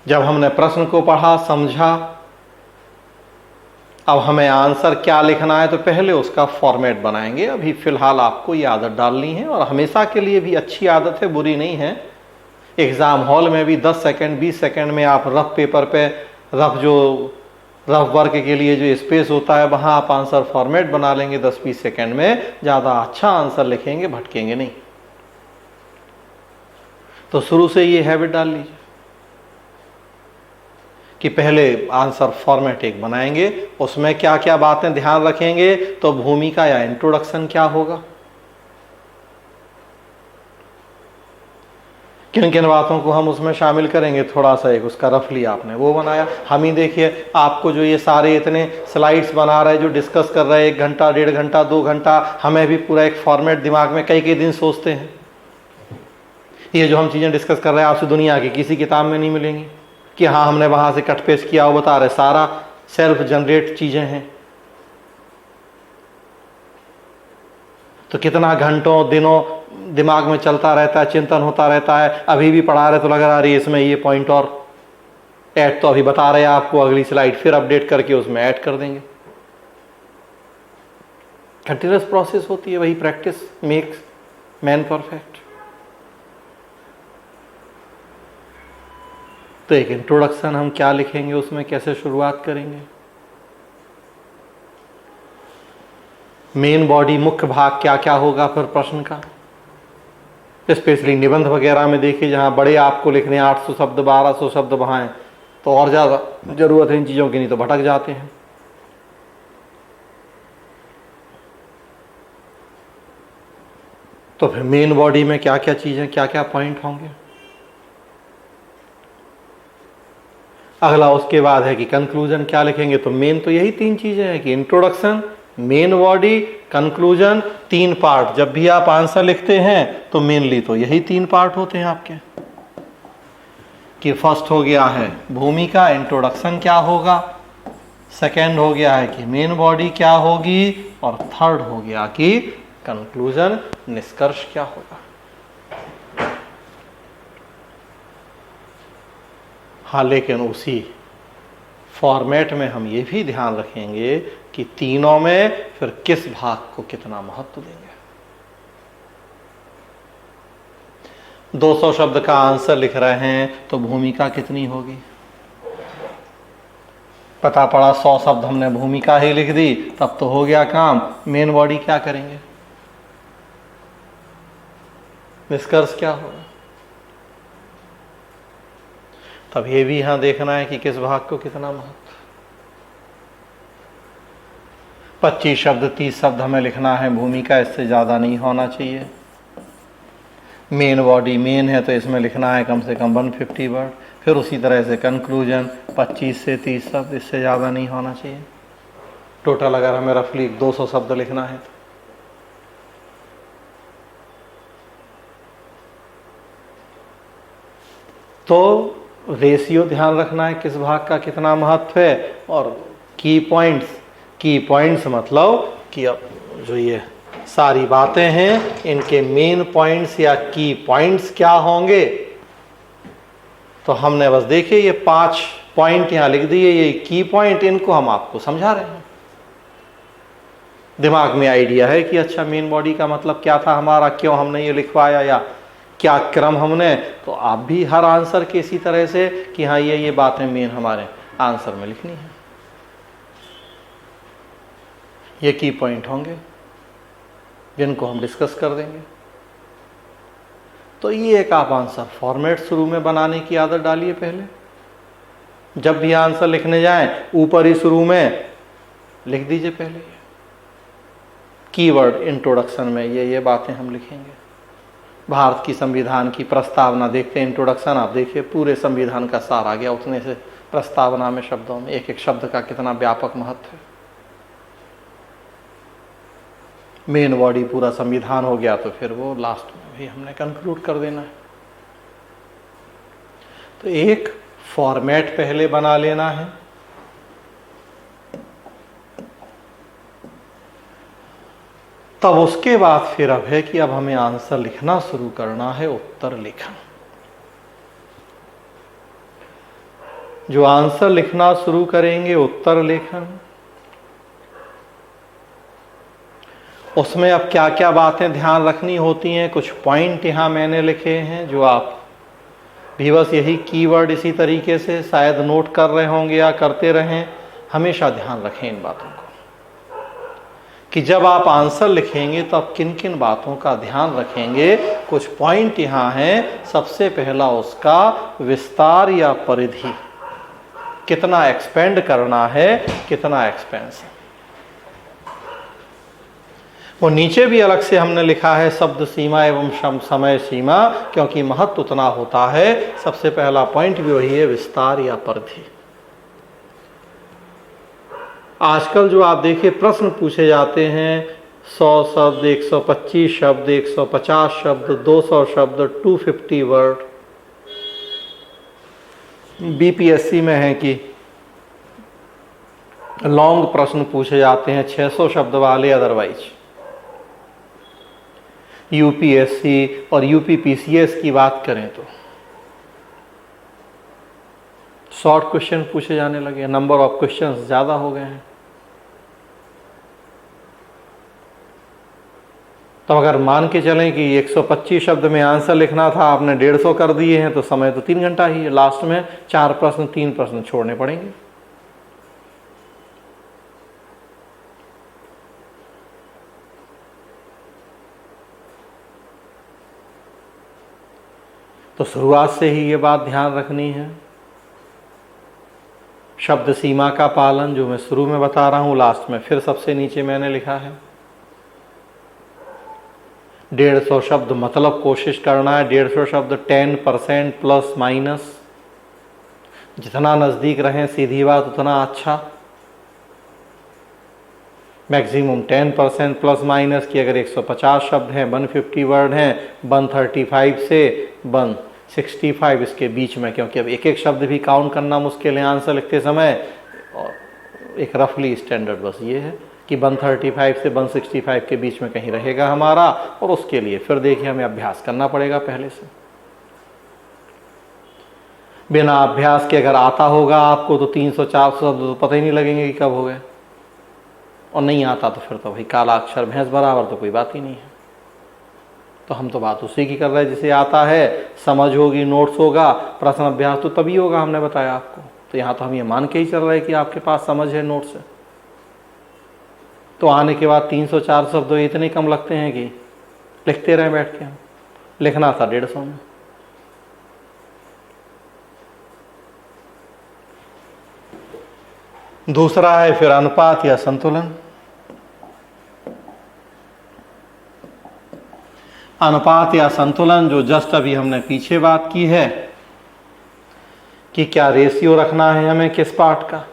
जब हमने प्रश्न को पढ़ा, समझा, अब हमें आंसर क्या लिखना है तो पहले उसका फॉर्मेट बनाएंगे। अभी फिलहाल आपको ये आदत डालनी है, और हमेशा के लिए भी अच्छी आदत है, बुरी नहीं है। एग्जाम हॉल में भी 10 सेकंड 20 सेकंड में आप रफ पेपर पे रफ वर्क के लिए जो स्पेस होता है वहां आप आंसर फॉर्मेट बना लेंगे 10-20 सेकंड में, ज़्यादा अच्छा आंसर लिखेंगे, भटकेंगे नहीं। तो शुरू से ये हैबिट डाल लीजिए कि पहले आंसर फॉर्मेट एक बनाएंगे, उसमें क्या क्या बातें ध्यान रखेंगे। तो भूमिका या इंट्रोडक्शन क्या होगा, किन किन बातों को हम उसमें शामिल करेंगे, थोड़ा सा एक उसका रफली आपने वो बनाया। हम ही देखिए आपको जो ये सारे इतने स्लाइड्स बना रहे हैं, जो डिस्कस कर रहे हैं 1 घंटा 1.5 घंटा 2 घंटा, हमें भी पूरा एक फॉर्मेट दिमाग में कई दिन सोचते हैं। ये जो हम चीज़ें डिस्कस कर रहे हैं आपसे दुनिया की किसी किताब में नहीं मिलेंगी कि हाँ हमने वहाँ से कट पेस्ट किया, वो बता रहे, सारा सेल्फ जनरेट चीज़ें हैं। तो कितना घंटों दिनों दिमाग में चलता रहता है, चिंतन होता रहता है। अभी भी पढ़ा रहे तो लग रहा है इसमें ये पॉइंट और ऐड, तो अभी बता रहे हैं आपको, अगली स्लाइड फिर अपडेट करके उसमें ऐड कर देंगे। कंटिन्यूअस प्रोसेस होती है, वही प्रैक्टिस मेक्स मैन परफेक्ट। तो एक इंट्रोडक्शन हम क्या लिखेंगे, उसमें कैसे शुरुआत करेंगे, मेन बॉडी मुख्य भाग क्या क्या होगा फिर प्रश्न का, स्पेशली निबंध वगैरह में देखिए, जहाँ बड़े आपको लिखने 800 शब्द 1200 शब्द वहाँ हैं, तो और ज़्यादा ज़रूरत है इन चीज़ों की, नहीं तो भटक जाते हैं। तो फिर मेन बॉडी में क्या क्या चीज़ें, क्या क्या पॉइंट होंगे। अगला उसके बाद है कि कंक्लूजन क्या लिखेंगे। तो मेन तो यही 3 चीज़ें हैं कि introduction, main body, conclusion, 3 part. जब भी आप आंसर लिखते हैं तो मेनली तो यही 3 पार्ट होते हैं आपके, कि फर्स्ट हो गया है भूमिका, इंट्रोडक्शन क्या होगा, सेकेंड हो गया है कि मेन बॉडी क्या होगी, और थर्ड हो गया कि कंक्लूजन, निष्कर्ष क्या होगा। हाँ, लेकिन उसी फॉर्मेट में हम ये भी ध्यान रखेंगे कि तीनों में फिर किस भाग को कितना महत्व देंगे। 200 शब्द का आंसर लिख रहे हैं तो भूमिका कितनी होगी। पता पड़ा 100 शब्द हमने भूमिका ही लिख दी, तब तो हो गया काम। मेन बॉडी क्या करेंगे, निष्कर्ष क्या होगा। तब ये भी यहां देखना है कि किस भाग को कितना महत्व। 25 शब्द 30 शब्द हमें लिखना है भूमिका, इससे ज़्यादा नहीं होना चाहिए। मेन बॉडी मेन है तो इसमें लिखना है कम से कम 150 वर्ड। फिर उसी तरह से कंक्लूजन 25 से 30 शब्द, इससे ज़्यादा नहीं होना चाहिए। टोटल अगर हमें रफली 200 शब्द लिखना है तो रेशियो ध्यान रखना है किस भाग का कितना महत्व है। और की पॉइंट्स मतलब कि अब जो ये सारी बातें हैं इनके मेन पॉइंट्स या की पॉइंट्स क्या होंगे। तो हमने बस देखिए ये 5 पॉइंट यहां लिख दिए, ये की पॉइंट, इनको हम आपको समझा रहे हैं। दिमाग में आइडिया है कि अच्छा मेन बॉडी का मतलब क्या था हमारा, क्यों हमने ये लिखवाया, या क्या क्रम हमने। तो आप भी हर आंसर के इसी तरह से कि हाँ ये बातें मेन हमारे आंसर में लिखनी है, ये की पॉइंट होंगे जिनको हम डिस्कस कर देंगे। तो ये एक आप आंसर फॉर्मेट शुरू में बनाने की आदत डालिए। पहले जब भी आंसर लिखने जाएं ऊपर ही शुरू में लिख दीजिए पहले कीवर्ड इंट्रोडक्शन में ये बातें हम लिखेंगे। भारत की संविधान की प्रस्तावना देखते हैं, इंट्रोडक्शन आप देखिए पूरे संविधान का सार आ गया उतने से प्रस्तावना में, शब्दों में, एक एक शब्द का कितना व्यापक महत्व है। मेन बॉडी पूरा संविधान हो गया तो फिर वो लास्ट में भी हमने कंक्लूड कर देना है। तो एक फॉर्मेट पहले बना लेना है, तब उसके बाद फिर अब है कि अब हमें आंसर लिखना शुरू करना है, उत्तर लेखन। जो आंसर लिखना शुरू करेंगे उत्तर लेखन, उसमें अब क्या क्या बातें ध्यान रखनी होती हैं। कुछ पॉइंट यहां मैंने लिखे हैं जो आप भी बस यही कीवर्ड इसी तरीके से शायद नोट कर रहे होंगे या करते रहें। हमेशा ध्यान रखें इन बातों को कि जब आप आंसर लिखेंगे तो आप किन किन बातों का ध्यान रखेंगे। कुछ पॉइंट यहां हैं। सबसे पहला उसका विस्तार या परिधि, कितना एक्सपेंड करना है, कितना एक्सपेंसिव। वो नीचे भी अलग से हमने लिखा है शब्द सीमा एवं समय सीमा, क्योंकि महत्व उतना होता है। सबसे पहला पॉइंट भी वही है, विस्तार या परिधि। आजकल जो आप देखिए प्रश्न पूछे जाते हैं 100 शब्द, 125 शब्द, 150 शब्द, 200 शब्द, 250 वर्ड। बीपीएससी में है कि लॉन्ग प्रश्न पूछे जाते हैं 600 शब्द वाले। अदरवाइज यूपीएससी और यूपीपीसीएस की बात करें तो शॉर्ट क्वेश्चन पूछे जाने लगे, नंबर ऑफ क्वेश्चंस ज़्यादा हो गए हैं। तो अगर मान के चलें कि 125 शब्द में आंसर लिखना था, आपने 150 कर दिए हैं, तो समय तो 3 घंटा ही है। लास्ट में 4 प्रश्न 3 प्रश्न छोड़ने पड़ेंगे। तो शुरुआत से ही ये बात ध्यान रखनी है। शब्द सीमा का पालन, जो मैं शुरू में बता रहा हूं, लास्ट में फिर सबसे नीचे मैंने लिखा है 150 शब्द, मतलब कोशिश करना है 150 शब्द 10% प्लस माइनस, जितना नज़दीक रहें सीधी बात उतना अच्छा। मैक्सिमम 10% प्लस माइनस की अगर 150 शब्द हैं, 150 वर्ड हैं, 135 से 165 इसके बीच में, क्योंकि अब एक एक शब्द भी काउंट करना मुश्किल है आंसर लिखते समय, और एक रफली स्टैंडर्ड बस ये है कि 135 से 165 के बीच में कहीं रहेगा हमारा। और उसके लिए फिर देखिए हमें अभ्यास करना पड़ेगा पहले से। बिना अभ्यास के अगर आता होगा आपको तो 300-400 शब्द तो पता ही नहीं लगेंगे कि कब हो गए, और नहीं आता तो फिर तो भाई काला अक्षर भैंस बराबर, तो कोई बात ही नहीं है। तो हम तो बात उसी की कर रहे हैं जिसे आता है, समझ होगी, नोट्स होगा, प्रश्न अभ्यास तो तभी होगा, हमने बताया आपको। तो यहाँ तो हम ये मान के ही चल रहे हैं कि आपके पास समझ है, नोट्स है। तो आने के बाद 300-400 शब्द इतने कम लगते हैं कि लिखते रहे बैठ के। हम लिखना था 150 में। दूसरा है फिर अनुपात या संतुलन। अनुपात या संतुलन जो जस्ट अभी हमने पीछे बात की है कि क्या रेशियो रखना है हमें किस पार्ट का,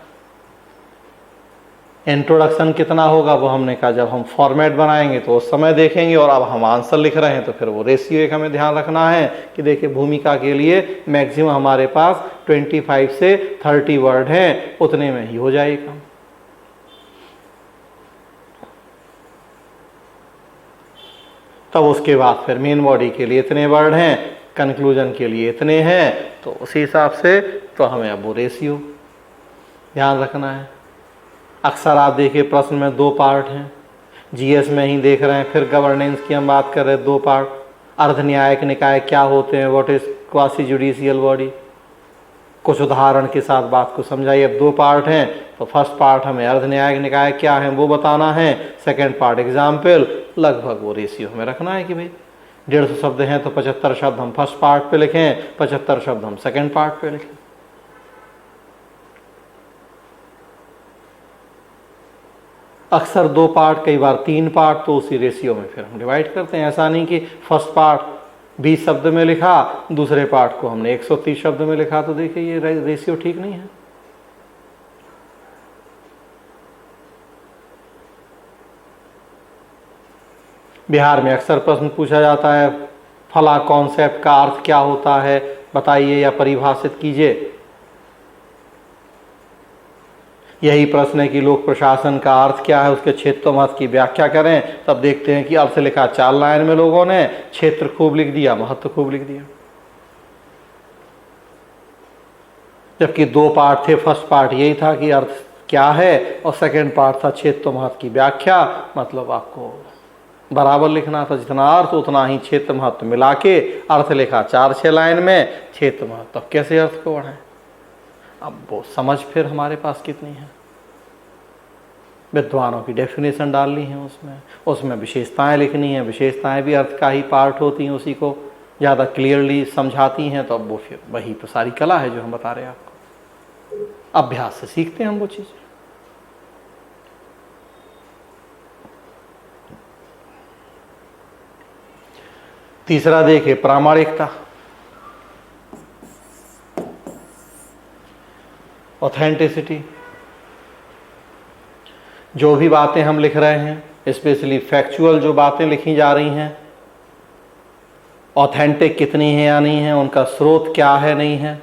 इंट्रोडक्शन कितना होगा वो हमने कहा जब हम फॉर्मेट बनाएंगे तो उस समय देखेंगे। और अब हम आंसर लिख रहे हैं तो फिर वो रेशियो एक हमें ध्यान रखना है कि देखिए भूमिका के लिए मैक्सिमम हमारे पास 25 से 30 वर्ड हैं, उतने में ही हो जाएगा। तब उसके बाद फिर मेन बॉडी के लिए इतने वर्ड हैं, कंक्लूजन के लिए इतने हैं, तो उसी हिसाब से तो हमें अब वो रेशियो ध्यान रखना है। अक्सर आप देखिए प्रश्न में 2 पार्ट हैं, जीएस में ही देख रहे हैं, फिर गवर्नेंस की हम बात कर रहे हैं 2 पार्ट। अर्ध न्यायिक निकाय क्या होते हैं, what is quasi judicial body, कुछ उदाहरण के साथ बात को समझाइए। अब 2 पार्ट हैं, तो फर्स्ट पार्ट हमें अर्ध न्यायिक निकाय क्या है वो बताना है, सेकेंड पार्ट एग्जाम्पल, लगभग वो रेशियो हमें रखना है कि भाई 150 शब्द हैं तो 75 शब्द हम फर्स्ट पार्ट पे लिखें, 75 शब्द हम सेकेंड पार्ट पे लिखें। अक्सर 2 पार्ट, कई बार 3 पार्ट, तो उसी रेशियो में फिर हम डिवाइड करते हैं। ऐसा नहीं कि फर्स्ट पार्ट 20 शब्द में लिखा, दूसरे पार्ट को हमने 130 शब्द में लिखा, तो देखिए ये रेशियो ठीक नहीं है। बिहार में अक्सर प्रश्न पूछा जाता है फला कॉन्सेप्ट का अर्थ क्या होता है बताइए या परिभाषित कीजिए। यही प्रश्न है कि लोक प्रशासन का अर्थ क्या है, उसके क्षेत्र महत्व की व्याख्या करें। तब देखते हैं कि अर्थ लिखा 4 लाइन में लोगों ने, क्षेत्र खूब लिख दिया, महत्व खूब लिख दिया। जबकि 2 पार्ट थे, फर्स्ट पार्ट यही था कि अर्थ क्या है, और सेकेंड पार्ट था क्षेत्र महत्व की व्याख्या। मतलब आपको बराबर लिखना था, जितना अर्थ उतना ही क्षेत्र महत्व मिला के अर्थ लिखा 4-6 लाइन में, क्षेत्र महत्व। तब कैसे अर्थ को बढ़ाएं? अब वो समझ फिर हमारे पास कितनी है, विद्वानों की डेफिनेशन डालनी है उसमें विशेषताएं लिखनी है। विशेषताएं भी अर्थ का ही पार्ट होती हैं, उसी को ज़्यादा क्लियरली समझाती हैं। तो अब वो फिर वही तो सारी कला है जो हम बता रहे हैं आपको। अभ्यास से सीखते हैं हम वो चीज़ें। तीसरा देखिए प्रामाणिकता, ऑथेंटिसिटी। जो भी बातें हम लिख रहे हैं, स्पेशली फैक्चुअल जो बातें लिखी जा रही हैं, ऑथेंटिक कितनी है या नहीं है, उनका स्रोत क्या है नहीं है।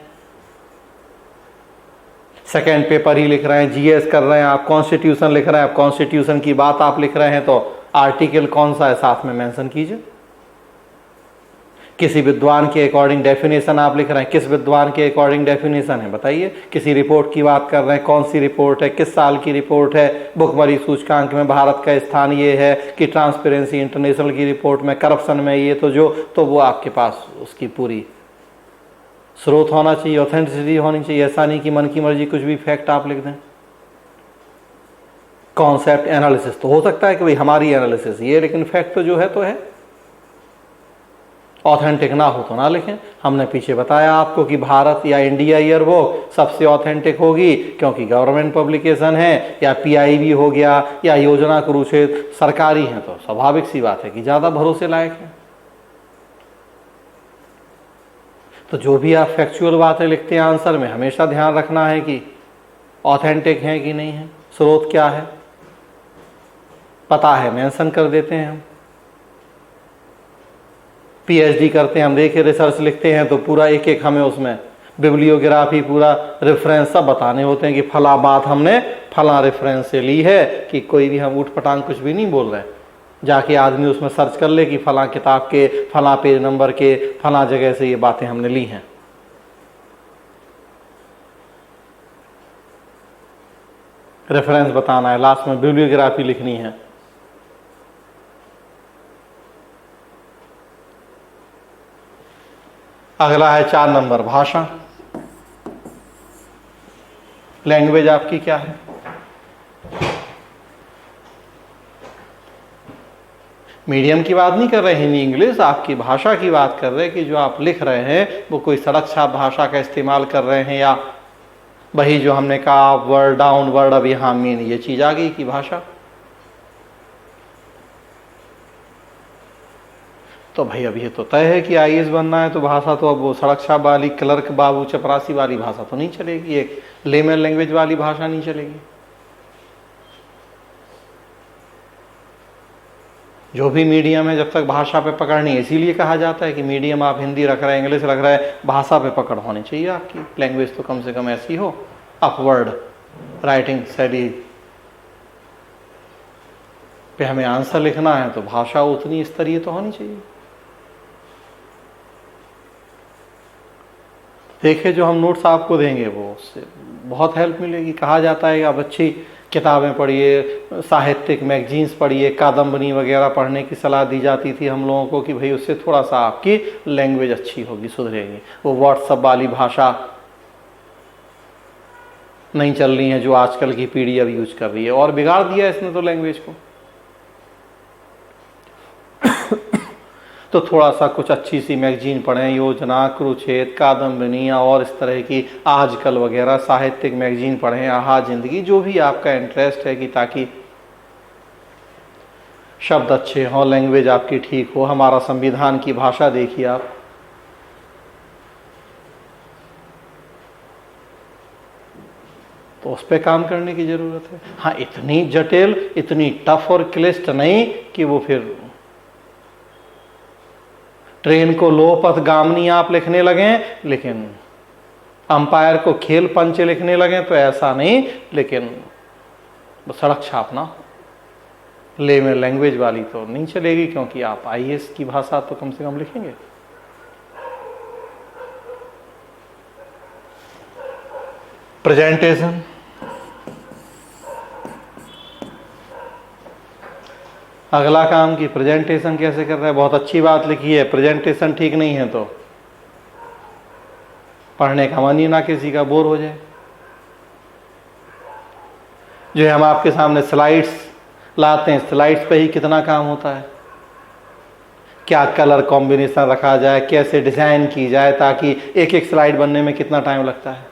सेकेंड पेपर ही लिख रहे हैं, जीएस कर रहे हैं आप, कॉन्स्टिट्यूशन लिख रहे हैं आप, कॉन्स्टिट्यूशन की बात आप लिख रहे हैं तो आर्टिकल कौन सा है साथ में मेंशन कीजिए। किसी विद्वान के अकॉर्डिंग डेफिनेशन आप लिख रहे हैं, किस विद्वान के अकॉर्डिंग डेफिनेशन है बताइए। किसी रिपोर्ट की बात कर रहे हैं, कौन सी रिपोर्ट है, किस साल की रिपोर्ट है, भुखमरी सूचकांक में भारत का स्थान ये है, कि ट्रांसपेरेंसी इंटरनेशनल की रिपोर्ट में करप्शन में ये, तो वो आपके पास उसकी पूरी स्रोत होना चाहिए, ऑथेंटिसिटी होनी चाहिए। ऐसा नहीं कि मन की मर्जी कुछ भी फैक्ट आप लिख दें। कॉन्सेप्ट एनालिसिस तो हो सकता है कि भाई हमारी एनालिसिस ये, लेकिन फैक्ट तो जो है तो है। ऑथेंटिक ना हो तो ना लिखें। हमने पीछे बताया आपको कि भारत या इंडिया ईयरबुक सबसे ऑथेंटिक होगी, क्योंकि गवर्नमेंट पब्लिकेशन है, या पीआईबी हो गया या योजना कुरुक्षेत्र सरकारी है, तो स्वाभाविक सी बात है कि ज़्यादा भरोसे लायक है। तो जो भी आप फैक्चुअल बातें लिखते हैं आंसर में, हमेशा ध्यान रखना है कि ऑथेंटिक है कि नहीं है, स्रोत क्या है, पता है मेंशन कर देते हैं हम। पीएचडी करते हैं हम, देखिए रिसर्च लिखते हैं तो पूरा एक एक हमें उसमें बिब्लियोग्राफी, पूरा रेफरेंस सब बताने होते हैं कि फला बात हमने फला रेफरेंस से ली है, कि कोई भी हम उठ पटांग कुछ भी नहीं बोल रहे हैं। जाके आदमी उसमें सर्च कर ले कि फला किताब के फला पेज नंबर के फला जगह से ये बातें हमने ली हैं। रेफरेंस बताना है, लास्ट में बिब्लियोग्राफी लिखनी है। अगला है 4 नंबर, भाषा। लैंग्वेज आपकी क्या है? मीडियम की बात नहीं कर रहे, हिंदी इंग्लिश, आपकी भाषा की बात कर रहे हैं कि जो आप लिख रहे हैं वो कोई सड़क छाप भाषा का इस्तेमाल कर रहे हैं, या वही जो हमने कहा वर्ड डाउन वर्ड अब यहाँ मीन, ये चीज आ गई कि भाषा। तो भाई अब ये तो तय है कि आईएएस बनना है, तो भाषा तो अब वो सड़क छाप वाली क्लर्क बाबू चपरासी वाली भाषा तो नहीं चलेगी, एक लेमन लैंग्वेज वाली भाषा नहीं चलेगी। जो भी मीडियम है जब तक भाषा पे पकड़ नहीं, इसीलिए कहा जाता है कि मीडियम आप हिंदी रख रहे हैं, इंग्लिश रख रहे हैं, भाषा पे पकड़ होनी चाहिए आपकी। लैंग्वेज तो कम से कम ऐसी हो, अपवर्ड राइटिंग शैली पे हमें आंसर लिखना है तो भाषा उतनी स्तरीय तो होनी चाहिए। देखिए जो हम नोट्स आपको देंगे वो उससे बहुत हेल्प मिलेगी। कहा जाता है कि आप अच्छी किताबें पढ़िए, साहित्यिक मैगजीन्स पढ़िए, कादम्बनी वगैरह पढ़ने की सलाह दी जाती थी हम लोगों को कि भाई उससे थोड़ा सा आपकी लैंग्वेज अच्छी होगी, सुधरेगी। वो व्हाट्सएप वाली भाषा नहीं चल रही है जो आजकल की पीढ़ी अब यूज कर रही है, और बिगाड़ दिया इसने तो लैंग्वेज को। तो थोड़ा सा कुछ अच्छी सी मैगजीन पढ़ें, योजना, कुरुक्षेत्र, कादम्बनियाँ और इस तरह की आजकल वगैरह साहित्यिक मैगजीन पढ़ें, आहा जिंदगी, जो भी आपका इंटरेस्ट है, कि ताकि शब्द अच्छे हों, लैंग्वेज आपकी ठीक हो। हमारा संविधान की भाषा देखिए आप, तो उस पर काम करने की जरूरत है। हाँ, इतनी जटिल, इतनी टफ और क्लिष्ट नहीं कि वो फिर ट्रेन को लोपथ गामनी आप लिखने लगें, लेकिन अंपायर को खेल पंच लिखने लगें, तो ऐसा नहीं। लेकिन सड़क छापना ले में लैंग्वेज वाली तो नहीं चलेगी, क्योंकि आप आईएएस की भाषा तो कम से कम लिखेंगे। प्रेजेंटेशन, अगला काम की प्रेजेंटेशन कैसे कर रहा है। बहुत अच्छी बात लिखी है, प्रेजेंटेशन ठीक नहीं है तो पढ़ने का मन ही ना किसी का, बोर हो जाए। जो है हम आपके सामने स्लाइड्स लाते हैं, स्लाइड्स पे ही कितना काम होता है। क्या कलर कॉम्बिनेशन रखा जाए, कैसे डिजाइन की जाए, ताकि एक एक स्लाइड बनने में कितना टाइम लगता है।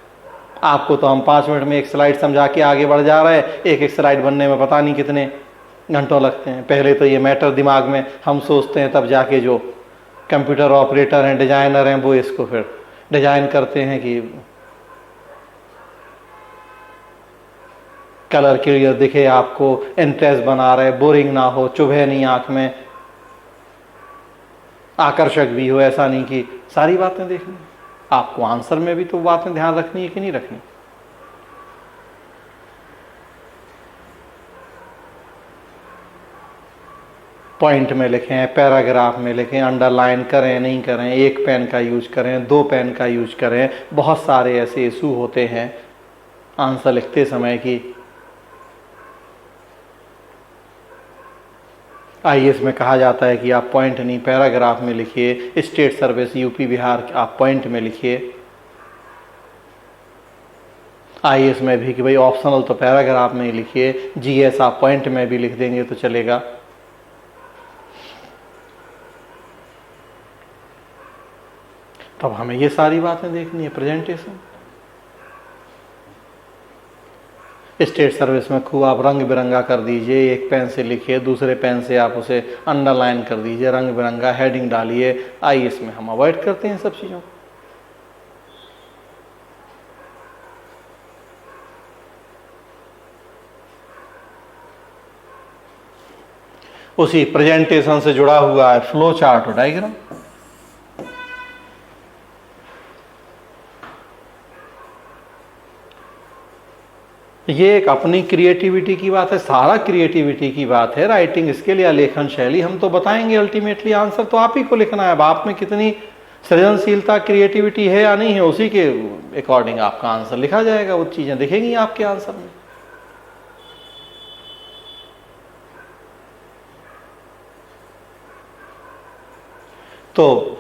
आपको तो हम 5 मिनट में एक स्लाइड समझा के आगे बढ़ जा रहे हैं, एक एक स्लाइड बनने में पता नहीं कितने घंटों लगते हैं। पहले तो ये मैटर दिमाग में हम सोचते हैं, तब जाके जो कंप्यूटर ऑपरेटर हैं, डिजाइनर हैं, वो इसको फिर डिजाइन करते हैं कि कलर क्लियर दिखे, आपको इंटरेस्ट बना रहे, बोरिंग ना हो, चुभे नहीं आंख में, आकर्षक भी हो। ऐसा नहीं कि सारी बातें देखनी, आपको आंसर में भी तो बातें ध्यान रखनी है कि नहीं रखनी। पॉइंट में लिखें, पैराग्राफ में लिखें, अंडरलाइन करें नहीं करें, एक पेन का यूज करें, 2 पेन का यूज करें। बहुत सारे ऐसे इशू होते हैं आंसर लिखते समय की आईएएस में कहा जाता है कि आप पॉइंट नहीं पैराग्राफ में लिखिए। स्टेट सर्विस यूपी बिहार आप पॉइंट में लिखिए। आईएएस में भी कि भाई ऑप्शनल तो पैराग्राफ में ही लिखिए, जीएस आप पॉइंट में भी लिख देंगे तो चलेगा। तब हमें ये सारी बातें देखनी है। प्रेजेंटेशन, स्टेट सर्विस में खूब आप रंग बिरंगा कर दीजिए, एक पेन से लिखिए, दूसरे पेन से आप उसे अंडरलाइन कर दीजिए, रंग बिरंगा हेडिंग डालिए। आईएएस में हम अवॉइड करते हैं सब चीज़ों को। उसी प्रेजेंटेशन से जुड़ा हुआ है फ्लो चार्ट और डायग्राम। ये एक अपनी क्रिएटिविटी की बात है, सारा क्रिएटिविटी की बात है। राइटिंग स्किल या लेखन शैली हम तो बताएंगे, अल्टीमेटली आंसर तो आप ही को लिखना है। अब आप में कितनी सृजनशीलता, क्रिएटिविटी है या नहीं है, उसी के अकॉर्डिंग आपका आंसर लिखा जाएगा। वो चीजें दिखेंगी आपके आंसर में। तो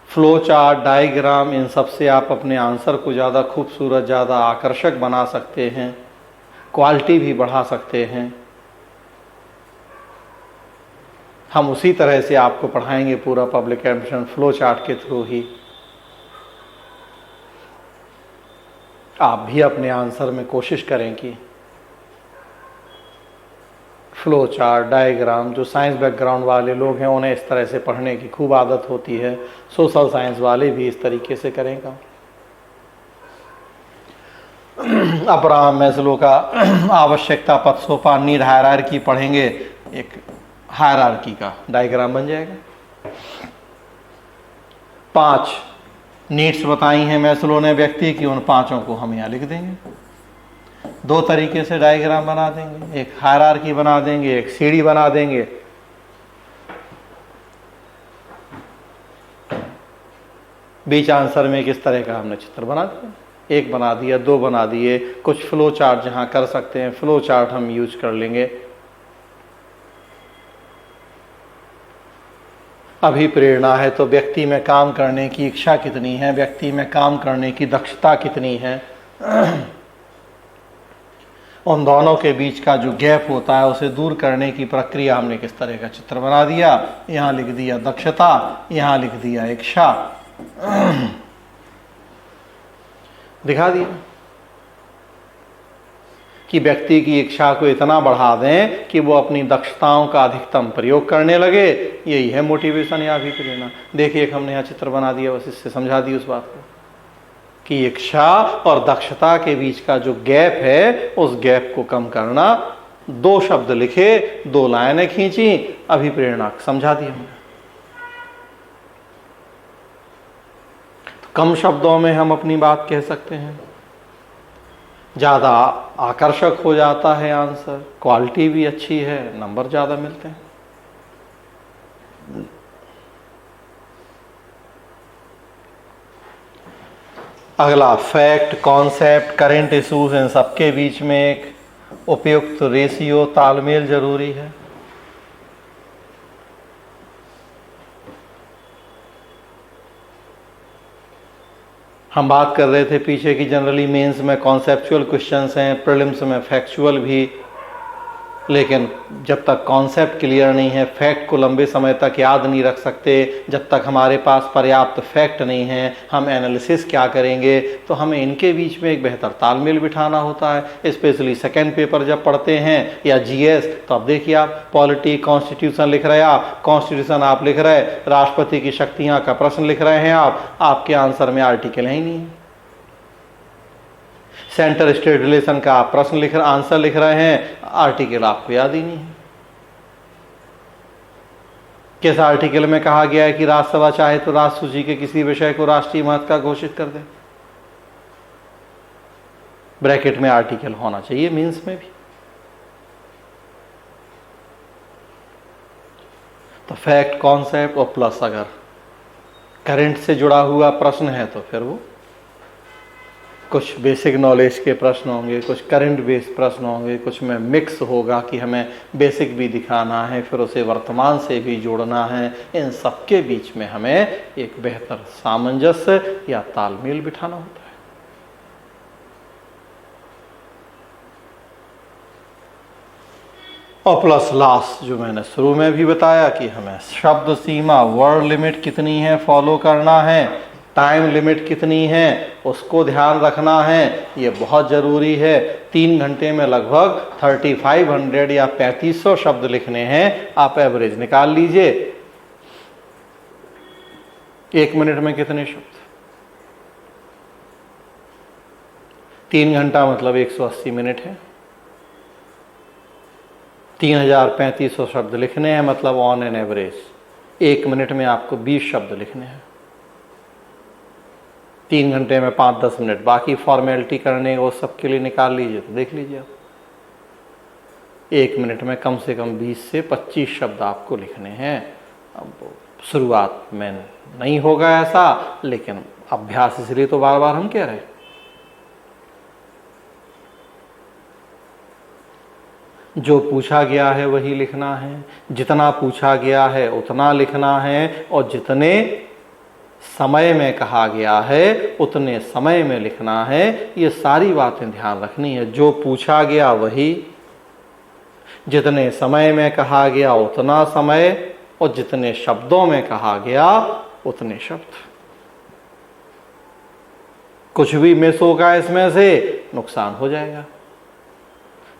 फ्लो चार्ट, डायग्राम, इन सब से आप अपने आंसर को ज़्यादा खूबसूरत, ज़्यादा आकर्षक बना सकते हैं, क्वालिटी भी बढ़ा सकते हैं। हम उसी तरह से आपको पढ़ाएंगे पूरा पब्लिक एडमिशन फ्लो चार्ट के थ्रू ही। आप भी अपने आंसर में कोशिश करें कि फ्लो चार्ट, डायग्राम, जो साइंस बैकग्राउंड वाले लोग हैं उन्हें इस तरह से पढ़ने की खूब आदत होती है, सोशल साइंस वाले भी इस तरीके से करेंगे। अब्राहम मैस्लो का आवश्यकता पथ सोपान, नीड हायरार्की पढ़ेंगे, एक हायरार्की का डायग्राम बन जाएगा। 5 नीड्स बताई हैं मैस्लो ने व्यक्ति की, उन 5 को हम यहाँ लिख देंगे। 2 तरीके से डायग्राम बना देंगे, एक हायरार्की बना देंगे, एक सीढ़ी बना देंगे। बीच आंसर में किस तरह का हमने चित्र बना दिया, 1 बना दिया, 2 बना दिए। कुछ फ्लो चार्ट जहां कर सकते हैं, फ्लो चार्ट हम यूज कर लेंगे। अभी प्रेरणा है तो व्यक्ति में काम करने की इच्छा कितनी है, व्यक्ति में काम करने की दक्षता कितनी है, उन दोनों के बीच का जो गैप होता है उसे दूर करने की प्रक्रिया हमने किस तरह का चित्र बना दिया। यहाँ लिख दिया दक्षता, यहाँ लिख दिया इच्छा, दिखा दिया कि व्यक्ति की इच्छा को इतना बढ़ा दें कि वो अपनी दक्षताओं का अधिकतम प्रयोग करने लगे। यही है मोटिवेशन या भी प्रेरणा। देखिए एक हमने यहाँ चित्र बना दिया, बस इससे समझा दी उस बात को कि इच्छा और दक्षता के बीच का जो गैप है उस गैप को कम करना। 2 शब्द लिखे, 2 लाइनें खींची, अभिप्रेरणा समझा दी हमने। तो कम शब्दों में हम अपनी बात कह सकते हैं, ज्यादा आकर्षक हो जाता है आंसर, क्वालिटी भी अच्छी है, नंबर ज्यादा मिलते हैं। अगला फैक्ट, कॉन्सेप्ट, करेंट इश्यूज, इन सबके बीच में एक उपयुक्त रेशियो, तालमेल जरूरी है। हम बात कर रहे थे पीछे की जनरली मेंस में कॉन्सेप्चुअल क्वेश्चंस हैं, प्रीलिम्स में फैक्चुअल भी, लेकिन जब तक कॉन्सेप्ट क्लियर नहीं है, फैक्ट को लंबे समय तक याद नहीं रख सकते, जब तक हमारे पास पर्याप्त फैक्ट नहीं है, हम एनालिसिस क्या करेंगे। तो हमें इनके बीच में एक बेहतर तालमेल बिठाना होता है। स्पेशली सेकेंड पेपर जब पढ़ते हैं या जीएस, तो अब देखिए आप पॉलिटी, कॉन्स्टिट्यूशन लिख रहे हैं, आप कॉन्स्टिट्यूशन आप लिख रहे हैं, राष्ट्रपति की शक्तियाँ का प्रश्न लिख रहे हैं आप, आपके आंसर में आर्टिकल ही नहीं है। सेंटर स्टेट रिलेशन का आप प्रश्न लिख रहे, आंसर लिख रहे हैं, आर्टिकल आपको याद ही नहीं है। किस आर्टिकल में कहा गया है कि राज्यसभा चाहे तो राष्ट्र सूची के किसी विषय को राष्ट्रीय महत्व का घोषित कर दे। ब्रैकेट में आर्टिकल होना चाहिए मीन्स में भी। तो फैक्ट, कॉन्सेप्ट और प्लस अगर करंट से जुड़ा हुआ प्रश्न है तो फिर वो कुछ बेसिक नॉलेज के प्रश्न होंगे, कुछ करंट बेस्ड प्रश्न होंगे, कुछ में मिक्स होगा कि हमें बेसिक भी दिखाना है, फिर उसे वर्तमान से भी जोड़ना है। इन सबके बीच में हमें एक बेहतर सामंजस्य या तालमेल बिठाना होता है। और प्लस लास्ट जो मैंने शुरू में भी बताया कि हमें शब्द सीमा, वर्ड लिमिट कितनी है फॉलो करना है, टाइम लिमिट कितनी है उसको ध्यान रखना है, ये बहुत ज़रूरी है। 3 घंटे में लगभग 3500 या 3500 शब्द लिखने हैं, आप एवरेज निकाल लीजिए। 1 मिनट में कितने शब्द? 3 घंटा मतलब 180 मिनट है। 3500 शब्द लिखने हैं, मतलब ऑन एन एवरेज 1 मिनट में आपको 20 शब्द लिखने हैं। 3 घंटे में 5-10 मिनट, बाकी फॉर्मेलिटी करने वो सब के लिए निकाल लीजिए। तो देख लीजिए आप 1 मिनट में कम से कम 20 से 25 शब्द आपको लिखने हैं। अब शुरुआत में नहीं होगा ऐसा, लेकिन अभ्यास, इसलिए तो बार बार हम कह रहे हैं। जो पूछा गया है वही लिखना है, जितना पूछा गया है उतना लिखना है, और जितने समय में कहा गया है उतने समय में लिखना है। ये सारी बातें ध्यान रखनी है। जो पूछा गया वही, जितने समय में कहा गया उतना समय, और जितने शब्दों में कहा गया उतने शब्द। कुछ भी मिस होगा इसमें से नुकसान हो जाएगा।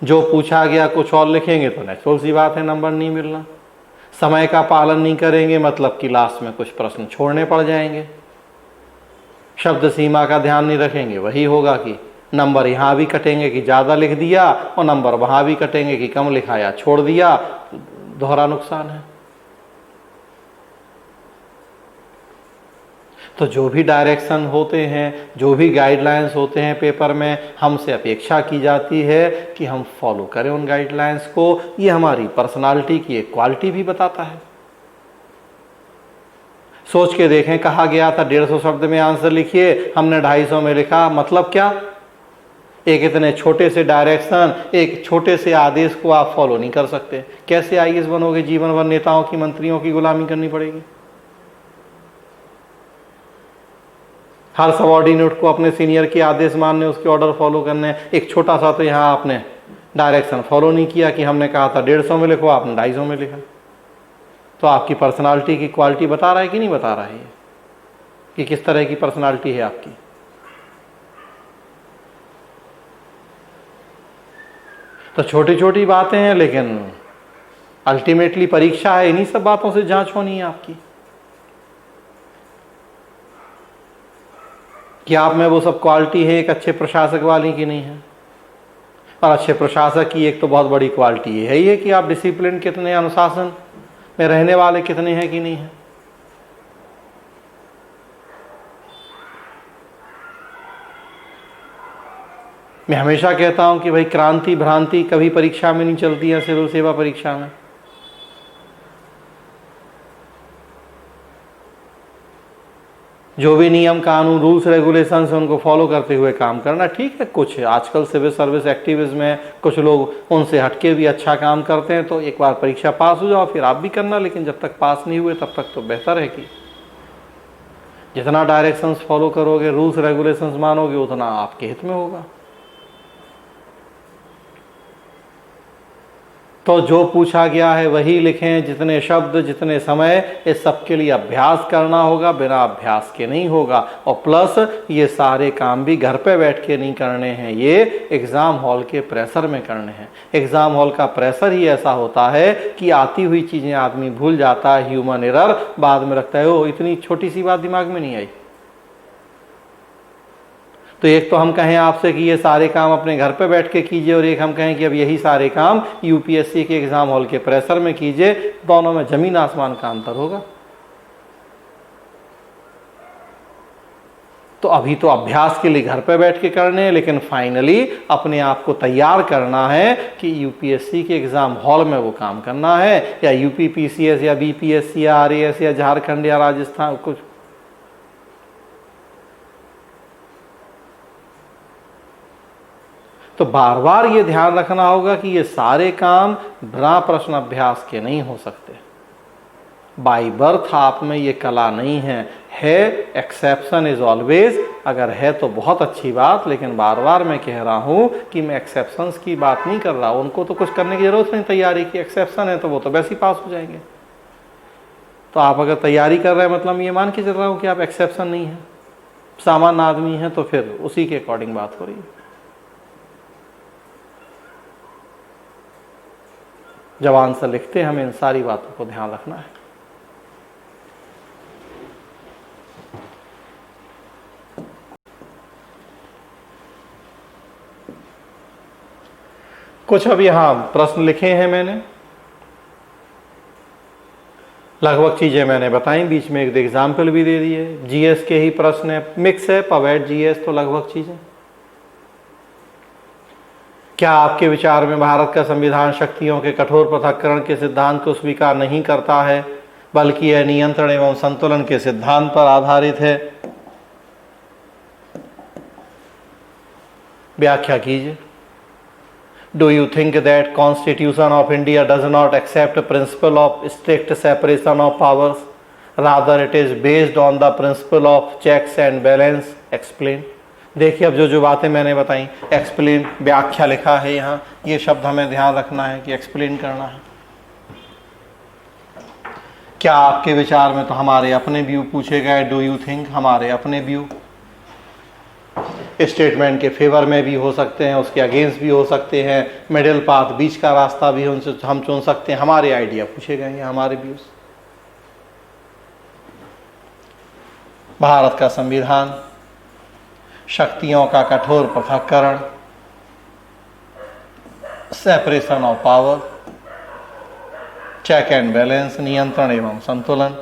जो पूछा गया कुछ और लिखेंगे तो नेचुरल सी बात है नंबर नहीं मिलना। समय का पालन नहीं करेंगे मतलब कि लास्ट में कुछ प्रश्न छोड़ने पड़ जाएंगे। शब्द सीमा का ध्यान नहीं रखेंगे, वही होगा कि नंबर यहाँ भी कटेंगे कि ज़्यादा लिख दिया, और नंबर वहाँ भी कटेंगे कि कम लिखा या छोड़ दिया। दोहरा नुकसान है। तो जो भी डायरेक्शन होते हैं, जो भी गाइडलाइंस होते हैं पेपर में, हमसे अपेक्षा की जाती है कि हम फॉलो करें उन गाइडलाइंस को। ये हमारी पर्सनालिटी की एक क्वालिटी भी बताता है। सोच के देखें, कहा गया था 150 शब्द में आंसर लिखिए, हमने 250 में लिखा, मतलब क्या? एक इतने छोटे से डायरेक्शन, एक छोटे से आदेश को आप फॉलो नहीं कर सकते। कैसे आईएएस बनोगे? जीवन भर नेताओं की, मंत्रियों की गुलामी करनी पड़ेगी। हर सबऑर्डिनेट को अपने सीनियर के आदेश मानने, उसके ऑर्डर फॉलो करने। एक छोटा सा तो यहाँ आपने डायरेक्शन फॉलो नहीं किया कि हमने कहा था 150 में लिखो, आपने 250 में लिखा। तो आपकी पर्सनालिटी की क्वालिटी बता रहा है कि नहीं बता रहा है ये, कि किस तरह की पर्सनालिटी है आपकी। तो छोटी छोटी बातें हैं, लेकिन अल्टीमेटली परीक्षा है, इन्हीं सब बातों से जांच होनी है आपकी कि आप में वो सब क्वालिटी है एक अच्छे प्रशासक वाली की नहीं है। और अच्छे प्रशासक की एक तो बहुत बड़ी क्वालिटी ये है कि आप डिसिप्लिन कितने, अनुशासन में रहने वाले कितने हैं कि नहीं है। मैं हमेशा कहता हूं कि भाई क्रांति भ्रांति कभी परीक्षा में नहीं चलती है, सिविल सेवा परीक्षा में। जो भी नियम कानून रूल्स रेगुलेशंस है उनको फॉलो करते हुए काम करना। ठीक है, कुछ आजकल सिविल सर्विस एक्टिविस्ट में कुछ लोग उनसे हटके भी अच्छा काम करते हैं, तो एक बार परीक्षा पास हो जाओ फिर आप भी करना, लेकिन जब तक पास नहीं हुए तब तक तो बेहतर है कि जितना डायरेक्शंस फॉलो करोगे, रूल्स रेगुलेशंस मानोगे, उतना आपके हित में होगा। तो जो पूछा गया है वही लिखें, जितने शब्द, जितने समय, इस सब के लिए अभ्यास करना होगा, बिना अभ्यास के नहीं होगा। और प्लस ये सारे काम भी घर पे बैठ के नहीं करने हैं, ये एग्ज़ाम हॉल के प्रेशर में करने हैं। एग्ज़ाम हॉल का प्रेशर ही ऐसा होता है कि आती हुई चीज़ें आदमी भूल जाता है, ह्यूमन एरर, बाद में रखता है ओ इतनी छोटी सी बात दिमाग में नहीं आई। तो एक तो हम कहें आपसे कि ये सारे काम अपने घर पे बैठ के कीजिए, और एक हम कहें कि अब यही सारे काम यूपीएससी के एग्जाम हॉल के प्रेशर में कीजिए। दोनों में जमीन आसमान का अंतर होगा। तो अभी तो अभ्यास के लिए घर पे बैठ के करने हैं, लेकिन फाइनली अपने आप को तैयार करना है कि यूपीएससी के एग्जाम हॉल में वो काम करना है, या यूपीपीसीएस या बीपीएससी या आरएएस या झारखंड या राजस्थान कुछ। तो बार बार ये ध्यान रखना होगा कि ये सारे काम बिना प्रश्न अभ्यास के नहीं हो सकते। बाय बर्थ आप में ये कला नहीं है, एक्सेप्शन इज ऑलवेज। अगर है तो बहुत अच्छी बात, लेकिन बार बार मैं कह रहा हूं कि मैं एक्सेप्शंस की बात नहीं कर रहा। उनको तो कुछ करने की जरूरत नहीं तैयारी की, एक्सेप्शन है तो वो तो वैसे ही पास हो जाएंगे। तो आप अगर तैयारी कर रहे हैं मतलब ये मान के चल रहा हूं कि आप एक्सेप्शन नहीं है। सामान्य आदमी है तो फिर उसी के अकॉर्डिंग बात हो रही है। जब आंसर लिखते हैं हमें इन सारी बातों को ध्यान रखना है। कुछ अब यहां प्रश्न लिखे हैं मैंने, लगभग चीजें मैंने बताई, बीच में एक एग्जाम्पल भी दे दिए। जीएस के ही प्रश्न है, मिक्स है पवेट जीएस, तो लगभग चीजें। क्या आपके विचार में भारत का संविधान शक्तियों के कठोर पृथक्करण के सिद्धांत को स्वीकार नहीं करता है, बल्कि यह नियंत्रण एवं संतुलन के सिद्धांत पर आधारित है? व्याख्या कीजिए। Do you think that Constitution of India does not accept principle of strict separation of powers? Rather, it is based on the principle of checks and balance. Explain. देखिए अब जो बातें मैंने बताई, एक्सप्लेन, व्याख्या लिखा है यहाँ, ये शब्द हमें ध्यान रखना है कि एक्सप्लेन करना है। क्या आपके विचार में, तो हमारे अपने व्यू पूछे गए। डू यू थिंक, हमारे अपने व्यू, स्टेटमेंट के फेवर में भी हो सकते हैं, उसके अगेंस्ट भी हो सकते हैं, मिडिल पाथ, बीच का रास्ता भी हम चुन सकते हैं। हमारे आइडिया पूछे गए हैं, हमारे व्यूज। भारत का संविधान शक्तियों का कठोर पृथक्करण, separation of power, check and balance, नियंत्रण एवं संतुलन।